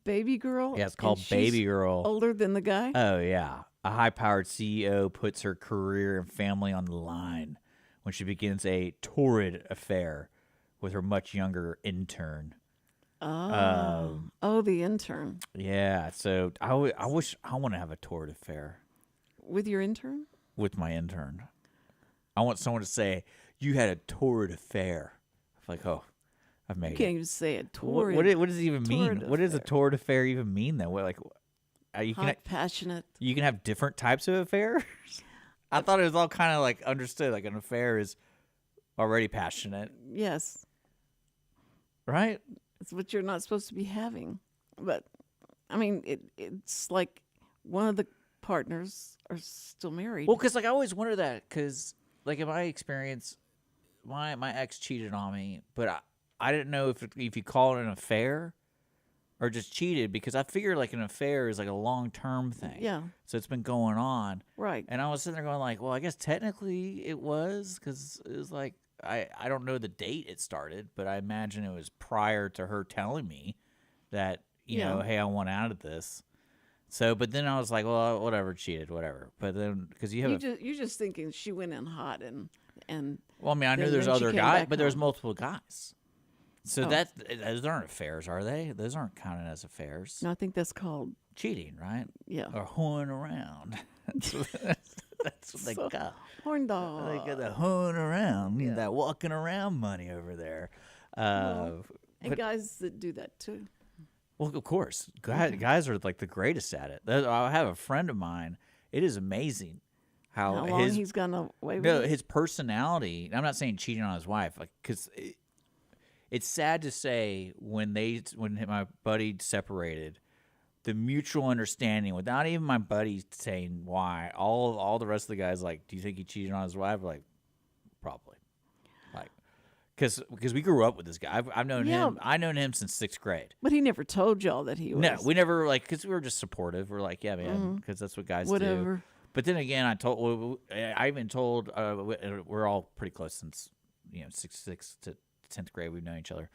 Baby girl? Yeah, it's called And she's Baby Girl. Older than the guy? Oh, yeah. A high-powered CEO puts her career and family on the line when she begins a torrid affair with her much younger intern. The intern. Yeah, so I want to have a torrid affair With your intern? with my intern. I want someone to say, you had a torrid affair. I'm like, oh, I've made You it. can't even say it. What Torrid. does it even mean? Torrid What does a affair. torrid affair even mean, though? What, like, you can Hot, passionate. you can have different types of affairs? I thought it was all kind of like understood. Like an affair is already passionate, Yes. right? It's what you're not supposed to be having. But, I mean, it's like one of the partners are still married. Well, because like I always wonder that because like in my experience, my ex cheated on me, but I didn't know if you call it an affair or just cheated because I figured like an affair is like a long-term thing. Yeah. So it's been going on. Right. And I was sitting there going like, well, I guess technically it was because it was like, I don't know the date it started, but I imagine it was prior to her telling me that, you know, hey, I want out of this. So, but then I was like, well, whatever, cheated, whatever. But then, because you're just thinking she went in hot and well, I mean, I knew then there's she other came guys, back but there's home. multiple guys. So Oh. those aren't affairs, are they? Those aren't counted as affairs. no, I think that's called Cheating, right? yeah. Or hoeing around. That's what they got. Horn dog. They got the hoeing around, you know, that walking around money over there. And but- guys that do that too. Well, of course, guys are like the greatest at it. I have a friend of mine. It is amazing how long he's gone away with it? his personality. I'm not saying cheating on his wife, like because it's sad to say when my buddy separated, the mutual understanding without even my buddy saying why. All the rest of the guys like, do you think he cheated on his wife? Like, probably. Like, because we grew up with this guy. I've known him. I've known him since 6th grade. But he never told y'all that he was. No, we never like because we were just supportive. We're like, yeah, man, because that's what guys do. Whatever. But then again, I even told we're all pretty close since 6th to 10th grade. We've known each other,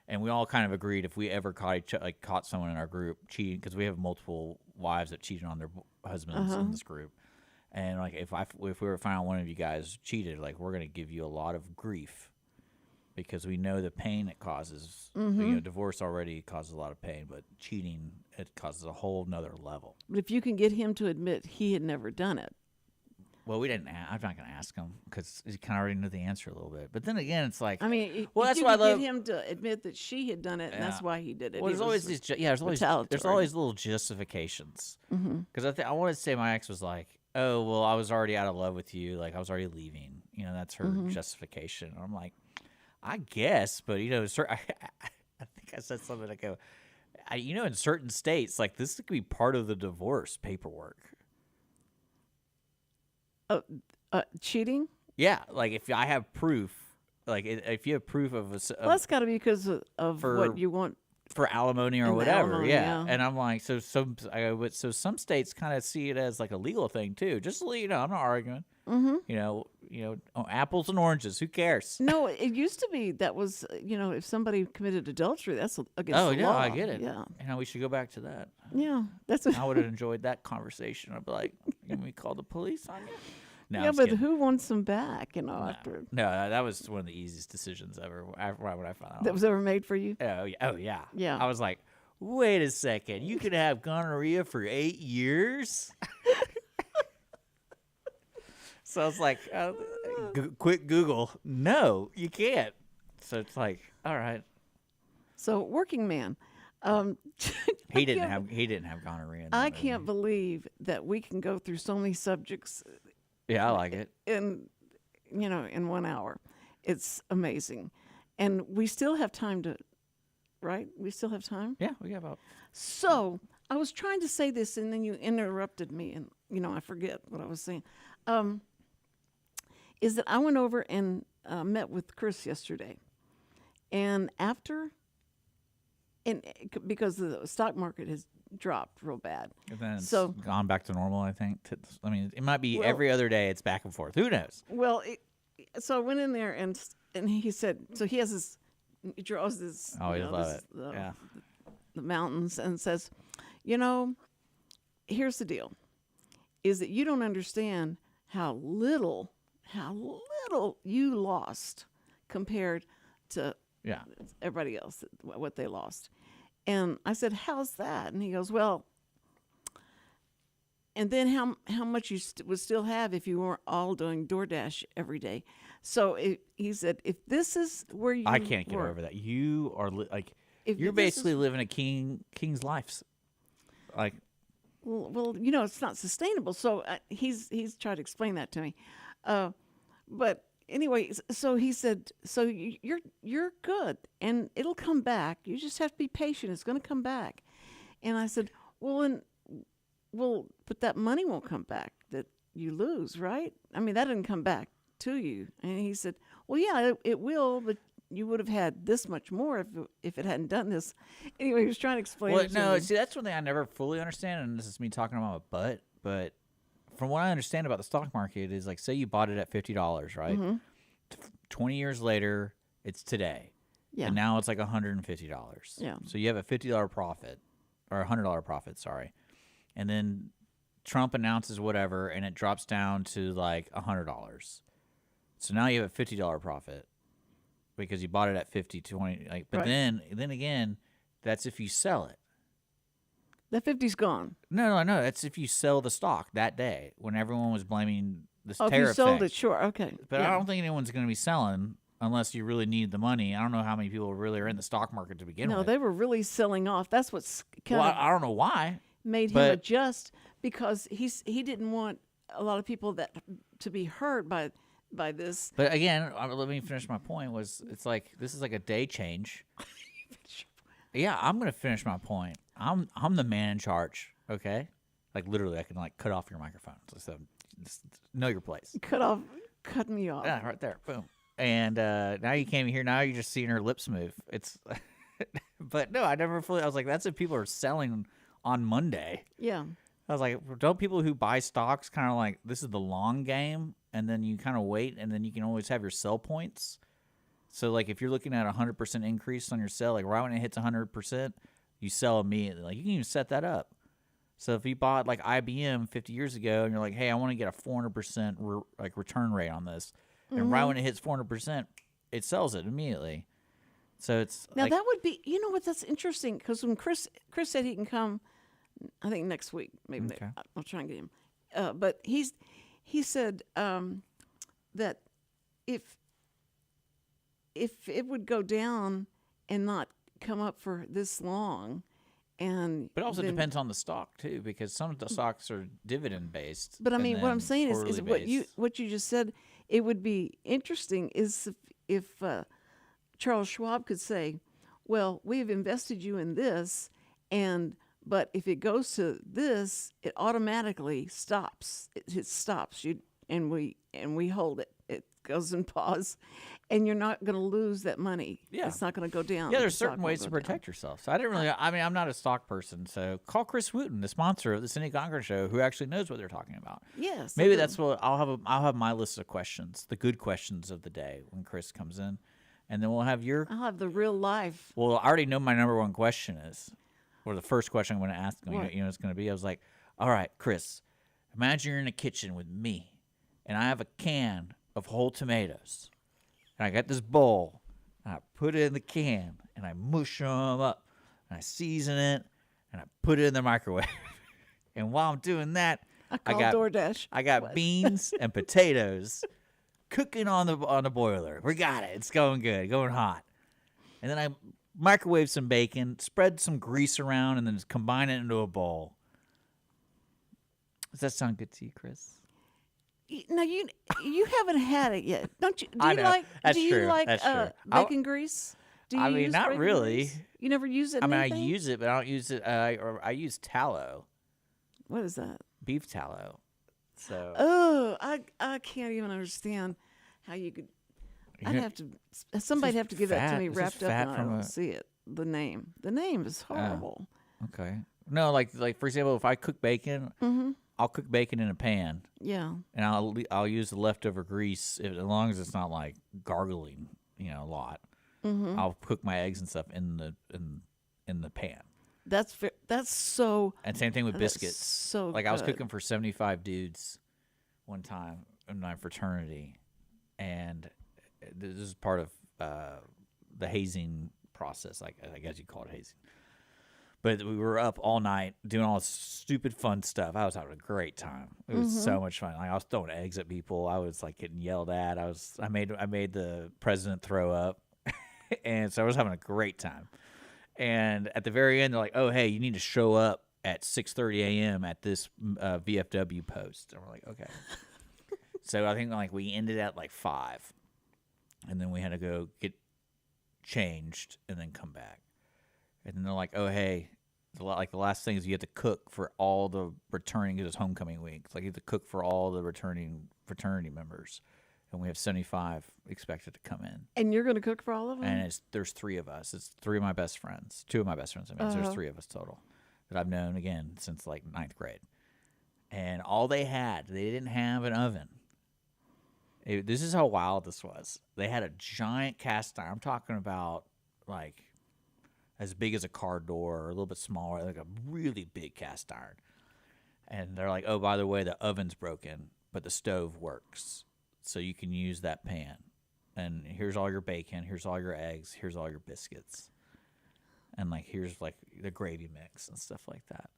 and we all kind of agreed if we ever caught someone in our group cheating, because we have multiple wives that cheated on their husbands in this group, and like if we were to find out one of you guys cheated, like we're gonna give you a lot of grief. Because we know the pain it causes. Divorce already causes a lot of pain, but cheating, it causes a whole nother level. But if you can get him to admit he had never done it. Well, we didn't. I'm not going to ask him because he kind of already knew the answer a little bit. But then again, it's like, I mean, well, if that's you why I could love. get him to admit that she had done it, and that's why he did it. Well, there's always these. There's retaliatory. always little justifications. Because I want to say my ex was like, oh, well, I was already out of love with you. Like I was already leaving. That's her justification. And I'm like, I guess, but I think I said something. I go, in certain states, like this could be part of the divorce paperwork. Cheating? Yeah, like if I have proof, like if you have proof of Well, that's got to be because of what you want. For alimony or And whatever, alimony, yeah. yeah. And I'm like, so some states kind of see it as like a legal thing too. Just so you know, I'm not arguing. Mm-hmm. Apples and oranges. Who cares? No, it used to be that was if somebody committed adultery, that's against the law. I get it. Yeah, We should go back to that. yeah, that's. I would have enjoyed that conversation. I'd be like, can we call the police on you? No, Yeah, I'm but kidding. who wants them back? After No, that was one of the easiest decisions ever. Right when I found out. that was ever made for you. Oh yeah. Yeah. I was like, wait a second, you could have gonorrhea for 8 years. So I was like, quick Google. No, you can't. So it's like, all right. So working man. He didn't have gonorrhea. In that I movie. can't believe that we can go through so many subjects Yeah, I like it. in 1 hour. It's amazing, and we still have time to. Right? We still have time. Yeah, we got about. So I was trying to say this, and then you interrupted me, and I forget what I was saying. Is that I went over and met with Chris yesterday, and because the stock market has dropped real bad, And then it's so gone back to normal. I think. It might be Well- every other day. It's back and forth. Who knows? well, so I went in there and he said, so he has this, he draws this, I always love it. Yeah. the mountains, and says, here's the deal, is that you don't understand how little you lost compared to Yeah. everybody else, what they lost. And I said, how's that? And he goes, well, and then how much you would still have if you weren't all doing DoorDash every day. So he said, if this is where you I can't get were, over that. You are if you're this is- basically living a king's life. Like, well, it's not sustainable. So he's tried to explain that to me. But anyway, so he said, so you're good, and it'll come back. You just have to be patient. It's going to come back. And I said, well, but that money won't come back that you lose, right? I mean, that didn't come back to you. And he said, well, yeah, it will, but you would have had this much more if it hadn't done this. Anyway, he was trying to explain well, it to no, me. see, that's one thing I never fully understand, and this is me talking about my butt. But from what I understand about the stock market is, like, say you bought it at $50, right? Mm-hmm. 20 years later, it's today, Yeah. and now it's like $150. Yeah. So you have a $50 profit, or $100 profit, sorry, and then Trump announces whatever, and it drops down to like $100. So now you have a $50 profit because you bought it at 50, 20. But Right. then again, that's if you sell it. That 50's gone. No. That's if you sell the stock that day when everyone was blaming this Oh, if tariff you sold thing. it, sure, okay. But yeah. I don't think anyone's going to be selling unless you really need the money. I don't know how many people really are in the stock market to begin No, with. they were really selling off. That's what's kind Well, of I don't know why. made him but- adjust, because he didn't want a lot of people to be hurt by this. But again, let me finish my point. It's like this is like a day change. Yeah, I'm gonna finish my point. I'm the man in charge. Okay, like literally, I can like cut off your microphone. So just know your place. Cut me off. Yeah, right there. Boom. And now you came here. Now you're just seeing her lips move. It's, but no, I never fully. I was like, that's if people are selling on Monday. Yeah. I was like, don't people who buy stocks kind of like this is the long game, and then you kind of wait, and then you can always have your sell points. So like if you're looking at 100% increase on your sell, like right when it hits 100%, you sell immediately. Like you can even set that up. So if you bought like IBM 50 years ago, and you're like, hey, I want to get a 400% return rate on this, and right when it hits 400%, it sells it immediately. So it's Now like, that would be, that's interesting, because when Chris said he can come, I think next week, maybe Okay. I'll try and get him. But he said that if it would go down and not come up for this long, and but it also then- depends on the stock too, because some of the stocks are dividend based. But I and mean, what I'm then saying is quarterly what based. you just said. It would be interesting is if Charles Schwab could say, well, we've invested you in this, but if it goes to this, it automatically stops. It stops you, and we hold it. It goes in pause, and you're not going to lose that money. Yeah. It's not going to go down. Yeah, there's certain ways to protect yourself. So I didn't really. I mean, I'm not a stock person, so call Chris Wootton, the sponsor of the Cindy Cochran Show, who actually knows what they're talking about. Yes. Maybe that's what I'll have my list of questions, the good questions of the day when Chris comes in, and then we'll have your. I'll have the real life. Well, I already know my number one question is, or the first question I'm going to ask him. You know, it's going to be. I was like, all right, Chris, imagine you're in a kitchen with me, and I have a can of whole tomatoes, and I got this bowl, and I put it in the can, and I mush them up, and I season it, and I put it in the microwave. And while I'm doing that, I got DoorDash. I got beans and potatoes cooking on the boiler. We got it. It's going good, going hot. And then I microwave some bacon, spread some grease around, and then just combine it into a bowl. Does that sound good to you, Chris? No, you haven't had it yet, don't you? I know. That's do you true. like That's true. bacon grease? Do you I mean, use not bacon really. grease? You never use it. I in mean, anything? I use it, but I don't use it. I use tallow, What is that? beef tallow. So Oh, I can't even understand how you could. I'd have to. Somebody'd have to give that to me It's just wrapped up, fat and I from don't a- see it. The name is horrible. okay. No, like for example, if I cook bacon, I'll cook bacon in a pan, Yeah. and I'll use the leftover grease as long as it's not like gargling, a lot. I'll cook my eggs and stuff in the pan. That's so. And same thing with That's biscuits. so Like I was good. cooking for 75 dudes one time in my fraternity, and this is part of the hazing process. Like I guess you call it hazing. But we were up all night doing all this stupid fun stuff. I was having a great time. It was so much fun. Like I was throwing eggs at people. I was like getting yelled at. I made the president throw up, and so I was having a great time. And at the very end, they're like, "Oh, hey, you need to show up at 6:30 a.m. at this VFW post." And we're like, "Okay." So I think like we ended at like 5, and then we had to go get changed and then come back. And then they're like, "Oh, hey, the last thing is you have to cook for all the returning, because it's homecoming week. It's like you have to cook for all the returning fraternity members, and we have 75 expected to come in. And you're going to cook for all of them? And there's 3 of us. It's 3 of my best friends, 2 of my best friends. I mean, there's 3 of us total that I've known again since like 9th grade. And all they didn't have an oven. This is how wild this was. They had a giant cast iron. I'm talking about like as big as a car door, or a little bit smaller, like a really big cast iron. And they're like, "Oh, by the way, the oven's broken, but the stove works, so you can use that pan. And here's all your bacon, here's all your eggs, here's all your biscuits, and like here's like the gravy mix and stuff like that."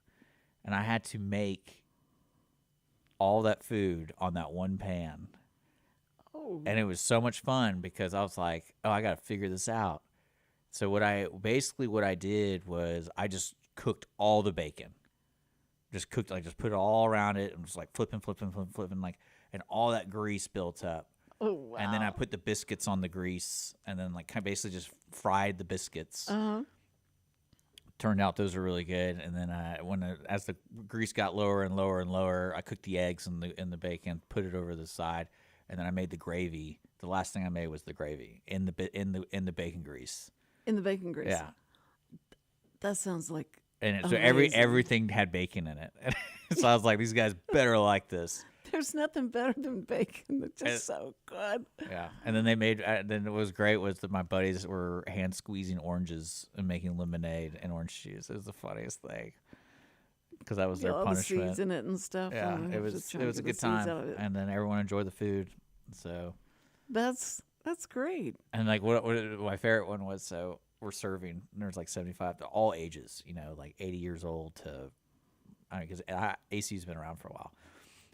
And I had to make all that food on that one pan. Oh. And it was so much fun because I was like, "Oh, I got to figure this out." So what I did was I just cooked all the bacon. Just put it all around it and just like flipping, like, and all that grease built up. Oh, wow. And then I put the biscuits on the grease, and then like kind of basically just fried the biscuits. Turned out those were really good. And then as the grease got lower and lower and lower, I cooked the eggs and the bacon, put it over the side, and then I made the gravy. The last thing I made was the gravy in the bacon grease. In the bacon grease. Yeah. That sounds like And so amazing. everything had bacon in it. So I was like, these guys better like this. There's nothing better than bacon. It's just so good. Yeah. And then then what was great was that my buddies were hand squeezing oranges and making lemonade and orange juice. It was the funniest thing because that was their All the punishment. seeds in it and stuff. Yeah, and it have was to try and a get good the seeds out time, of it. and then everyone enjoyed the food. So That's great. and like what my favorite one was, so we're serving, and there's like 75 to all ages, like 80 years old to, because AC's been around for a while,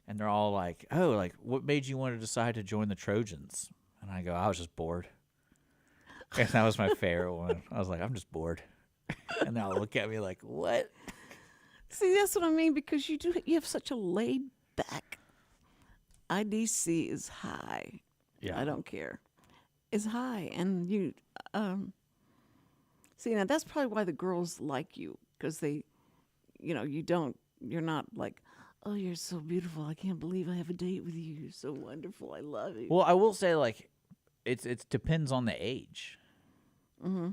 and they're all like, "Oh, like what made you want to decide to join the Trojans?" And I go, "I was just bored." And that was my favorite one. I was like, "I'm just bored," and they'll look at me like, "What?" See, that's what I mean, because you have such a laid back. IDC is high. Yeah. I don't care. It's high, and See, now that's probably why the girls like you, because they, you're not like, oh, you're so beautiful. I can't believe I have a date with you. You're so wonderful. I love you. Well, I will say, like, it depends on the age. Mm-hmm.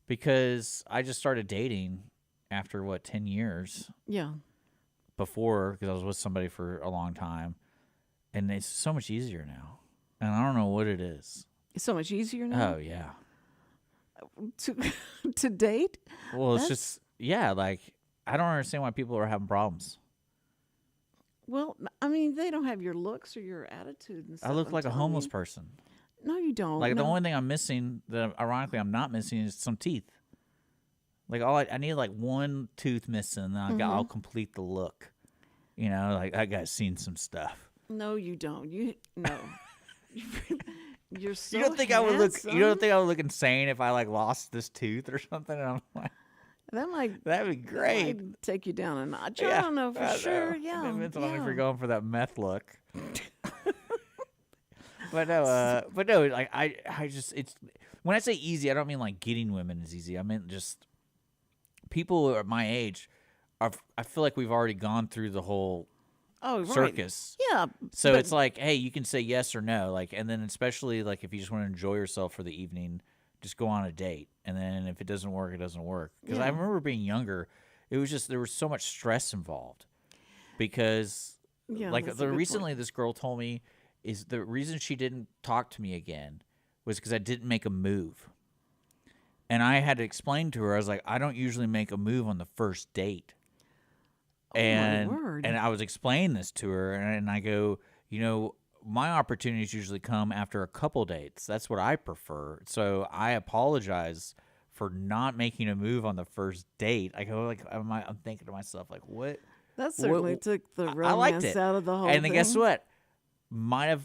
Because I just started dating after, 10 years Yeah. before, because I was with somebody for a long time. And it's so much easier now. And I don't know what it is. It's so much easier now Oh, yeah. to date. Well, it's just, like, I don't understand why people are having problems. Well, I mean, they don't have your looks or your attitude and stuff. I look I'm like a telling homeless you. person. No, you don't. Like, the No. only thing I'm missing, that ironically I'm not missing, is some teeth. Like, I need, like, one tooth missing, and then I'll complete the look. You know, like, that guy's seen some stuff. No, you don't. No. You're so You don't think handsome. I would look? You don't think I would look insane if I like lost this tooth or something? And I'm like, that'd be great. Might take you down a notch. Yeah, I don't know for sure. Yeah. It depends on if yeah. you're going for that meth look. but no, like I just when I say easy, I don't mean like getting women is easy. I mean just people at my age I feel like we've already gone through the whole circus. Yeah. So it's like, hey, you can say yes or no, like, and then especially like if you just want to enjoy yourself for the evening, just go on a date, and then if it doesn't work, it doesn't work. Because I remember being younger, it was just there was so much stress involved. Because recently this girl told me is the reason she didn't talk to me again was because I didn't make a move, and I had to explain to her. I was like, I don't usually make a move on the first date. And my word. and I was explaining this to her, and I go, my opportunities usually come after a couple dates. That's what I prefer. So I apologize for not making a move on the first date. I go, like, I'm thinking to myself, like, what? That certainly took the I liked romance it. out of the whole And then thing. guess what? Might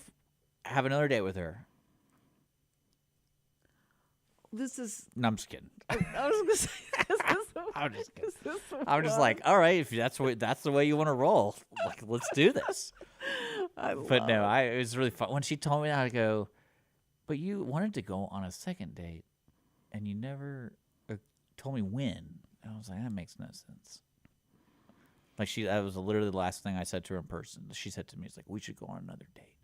have another date with her. This is. No, I'm just kidding. I was going to say. I'm just kidding. I'm just like, all right, if that's the way you want to roll, like, let's do this. It was really fun. When she told me that, I go, but you wanted to go on a second date, and you never told me when. And I was like, that makes no sense. Like, that was literally the last thing I said to her in person. She said to me, it's like, we should go on another date.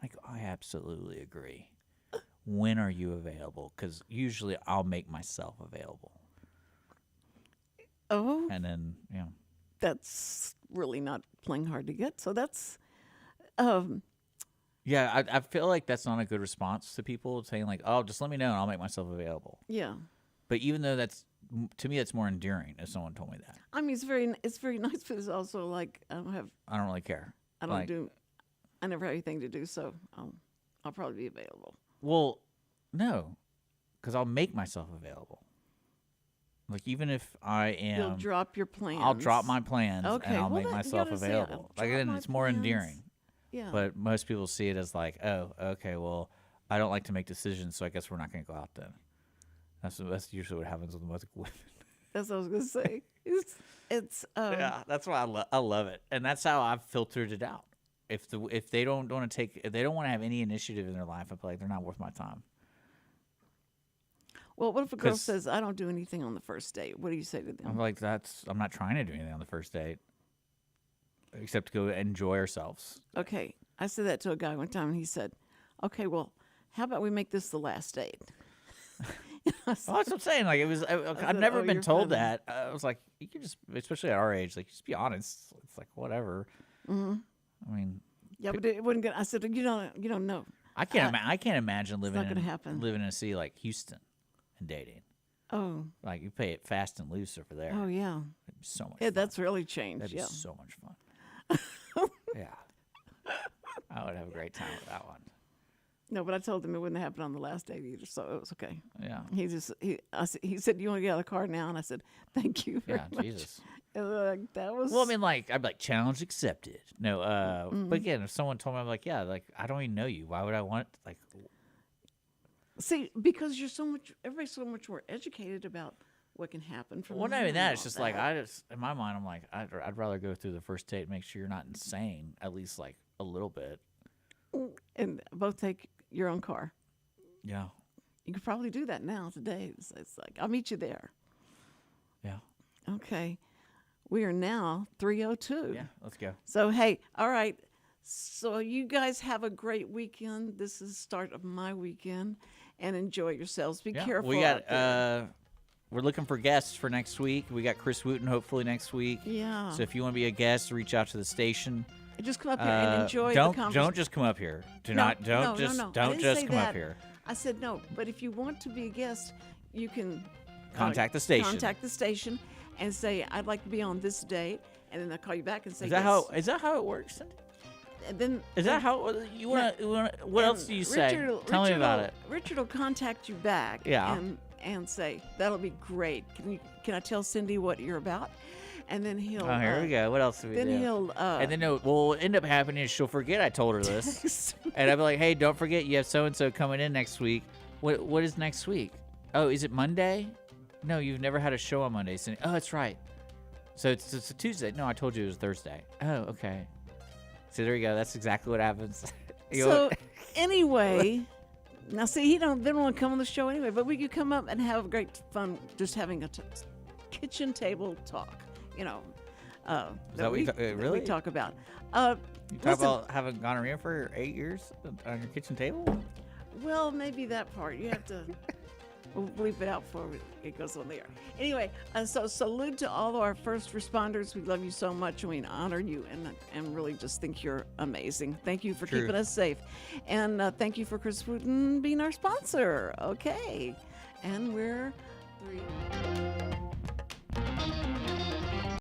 I go, I absolutely agree. When are you available? Because usually I'll make myself available. Oh. And then, That's really not playing hard to get. So that's. Yeah, I feel like that's not a good response to people saying, like, oh, just let me know and I'll make myself available. Yeah. But even though to me, that's more endearing if someone told me that. I mean, it's very nice, but it's also like I don't really care. I never have anything to do, so I'll probably be available. Well, no, because I'll make myself available. Like, even if I am, You'll drop your plans. I'll drop my plans and I'll well, make myself available. Like, then it's more endearing. Yeah. But most people see it as like, oh, okay, well, I don't like to make decisions, so I guess we're not going to go out then. That's usually what happens with most women. That's what I was going to say. It's yeah, that's why I love it, and that's how I've filtered it out. If they don't want to have any initiative in their life, I feel like they're not worth my time. Well, what if a girl says, I don't do anything on the first date? What do you say to them? I'm like, I'm not trying to do anything on the first date, except to go enjoy ourselves. Okay. I said that to a guy one time, and he said, okay, well, how about we make this the last date? Well, that's what I'm saying. Like, it was, I've never been told that. I was like, you can just, especially at our age, like, just be honest. It's like, whatever. Mm-hmm. I mean, yeah, but it wouldn't get. I said, you don't know. I can't imagine living in a city like Houston and dating. Oh, like you play it fast and loose over there. Oh yeah, it'd be so much. Yeah, fun. that's really changed. That'd be so much fun. Yeah, I would have a great time with that one. No, but I told him it wouldn't happen on the last date either, so it was okay. Yeah. He said, "You want to get out of the car now?" And I said, "Thank you very much." Jesus. And that was. Well, I mean, like, I'd be like, challenge accepted. No, but again, if someone told me, I'm like, yeah, like, I don't even know you. Why would I want like? See, because everybody's so much more educated about what can happen from. Well, not even that. It's just like in my mind, I'm like, I'd rather go through the first date and make sure you're not insane, at least like a little bit. And both take your own car. Yeah. You could probably do that now today. It's like, I'll meet you there. Yeah. Okay. We are now 3:02. Yeah, let's go. So, hey, all right. So you guys have a great weekend. This is the start of my weekend. And enjoy yourselves. Be careful. We got, out there. we're looking for guests for next week. We got Chris Wootton hopefully next week. Yeah. So if you want to be a guest, reach out to the station. Just come up here and enjoy don't, the conversation. Don't just come up here. Don't No. just come up here. I said no, but if you want to be a guest, you can Contact the station. Contact the station and say, I'd like to be on this date, and then they'll call you back and say, Is that yes. how it works, Cindy? And then Is that how you want to? What else do you say? Tell me about it. Richard will contact you back. Yeah. And say that'll be great. Can I tell Cindy what you're about? And then he'll. Oh, here we go. What else do we do? Then he'll. And then what will end up happening is she'll forget I told her this, and I'll be like, "Hey, don't forget you have so and so coming in next week. What is next week? Oh, is it Monday? No, you've never had a show on Monday. Cindy. Oh, that's right. So it's a Tuesday. No, I told you it was Thursday. Oh, okay. So there you go. That's exactly what happens. So anyway, now see, he didn't want to come on the show anyway, but we could come up and have great fun just having a kitchen table talk. You know, that we really talk about. You talk about having gonorrhea for 8 years on your kitchen table? Well, maybe that part. You have to. We'll bleep it out before it goes on the air. Anyway, so salute to all of our first responders. We love you so much, and we honor you, and really just think you're amazing. Thank you for keeping us safe, and thank you for Chris Wootton being our sponsor. Okay, and we're 3.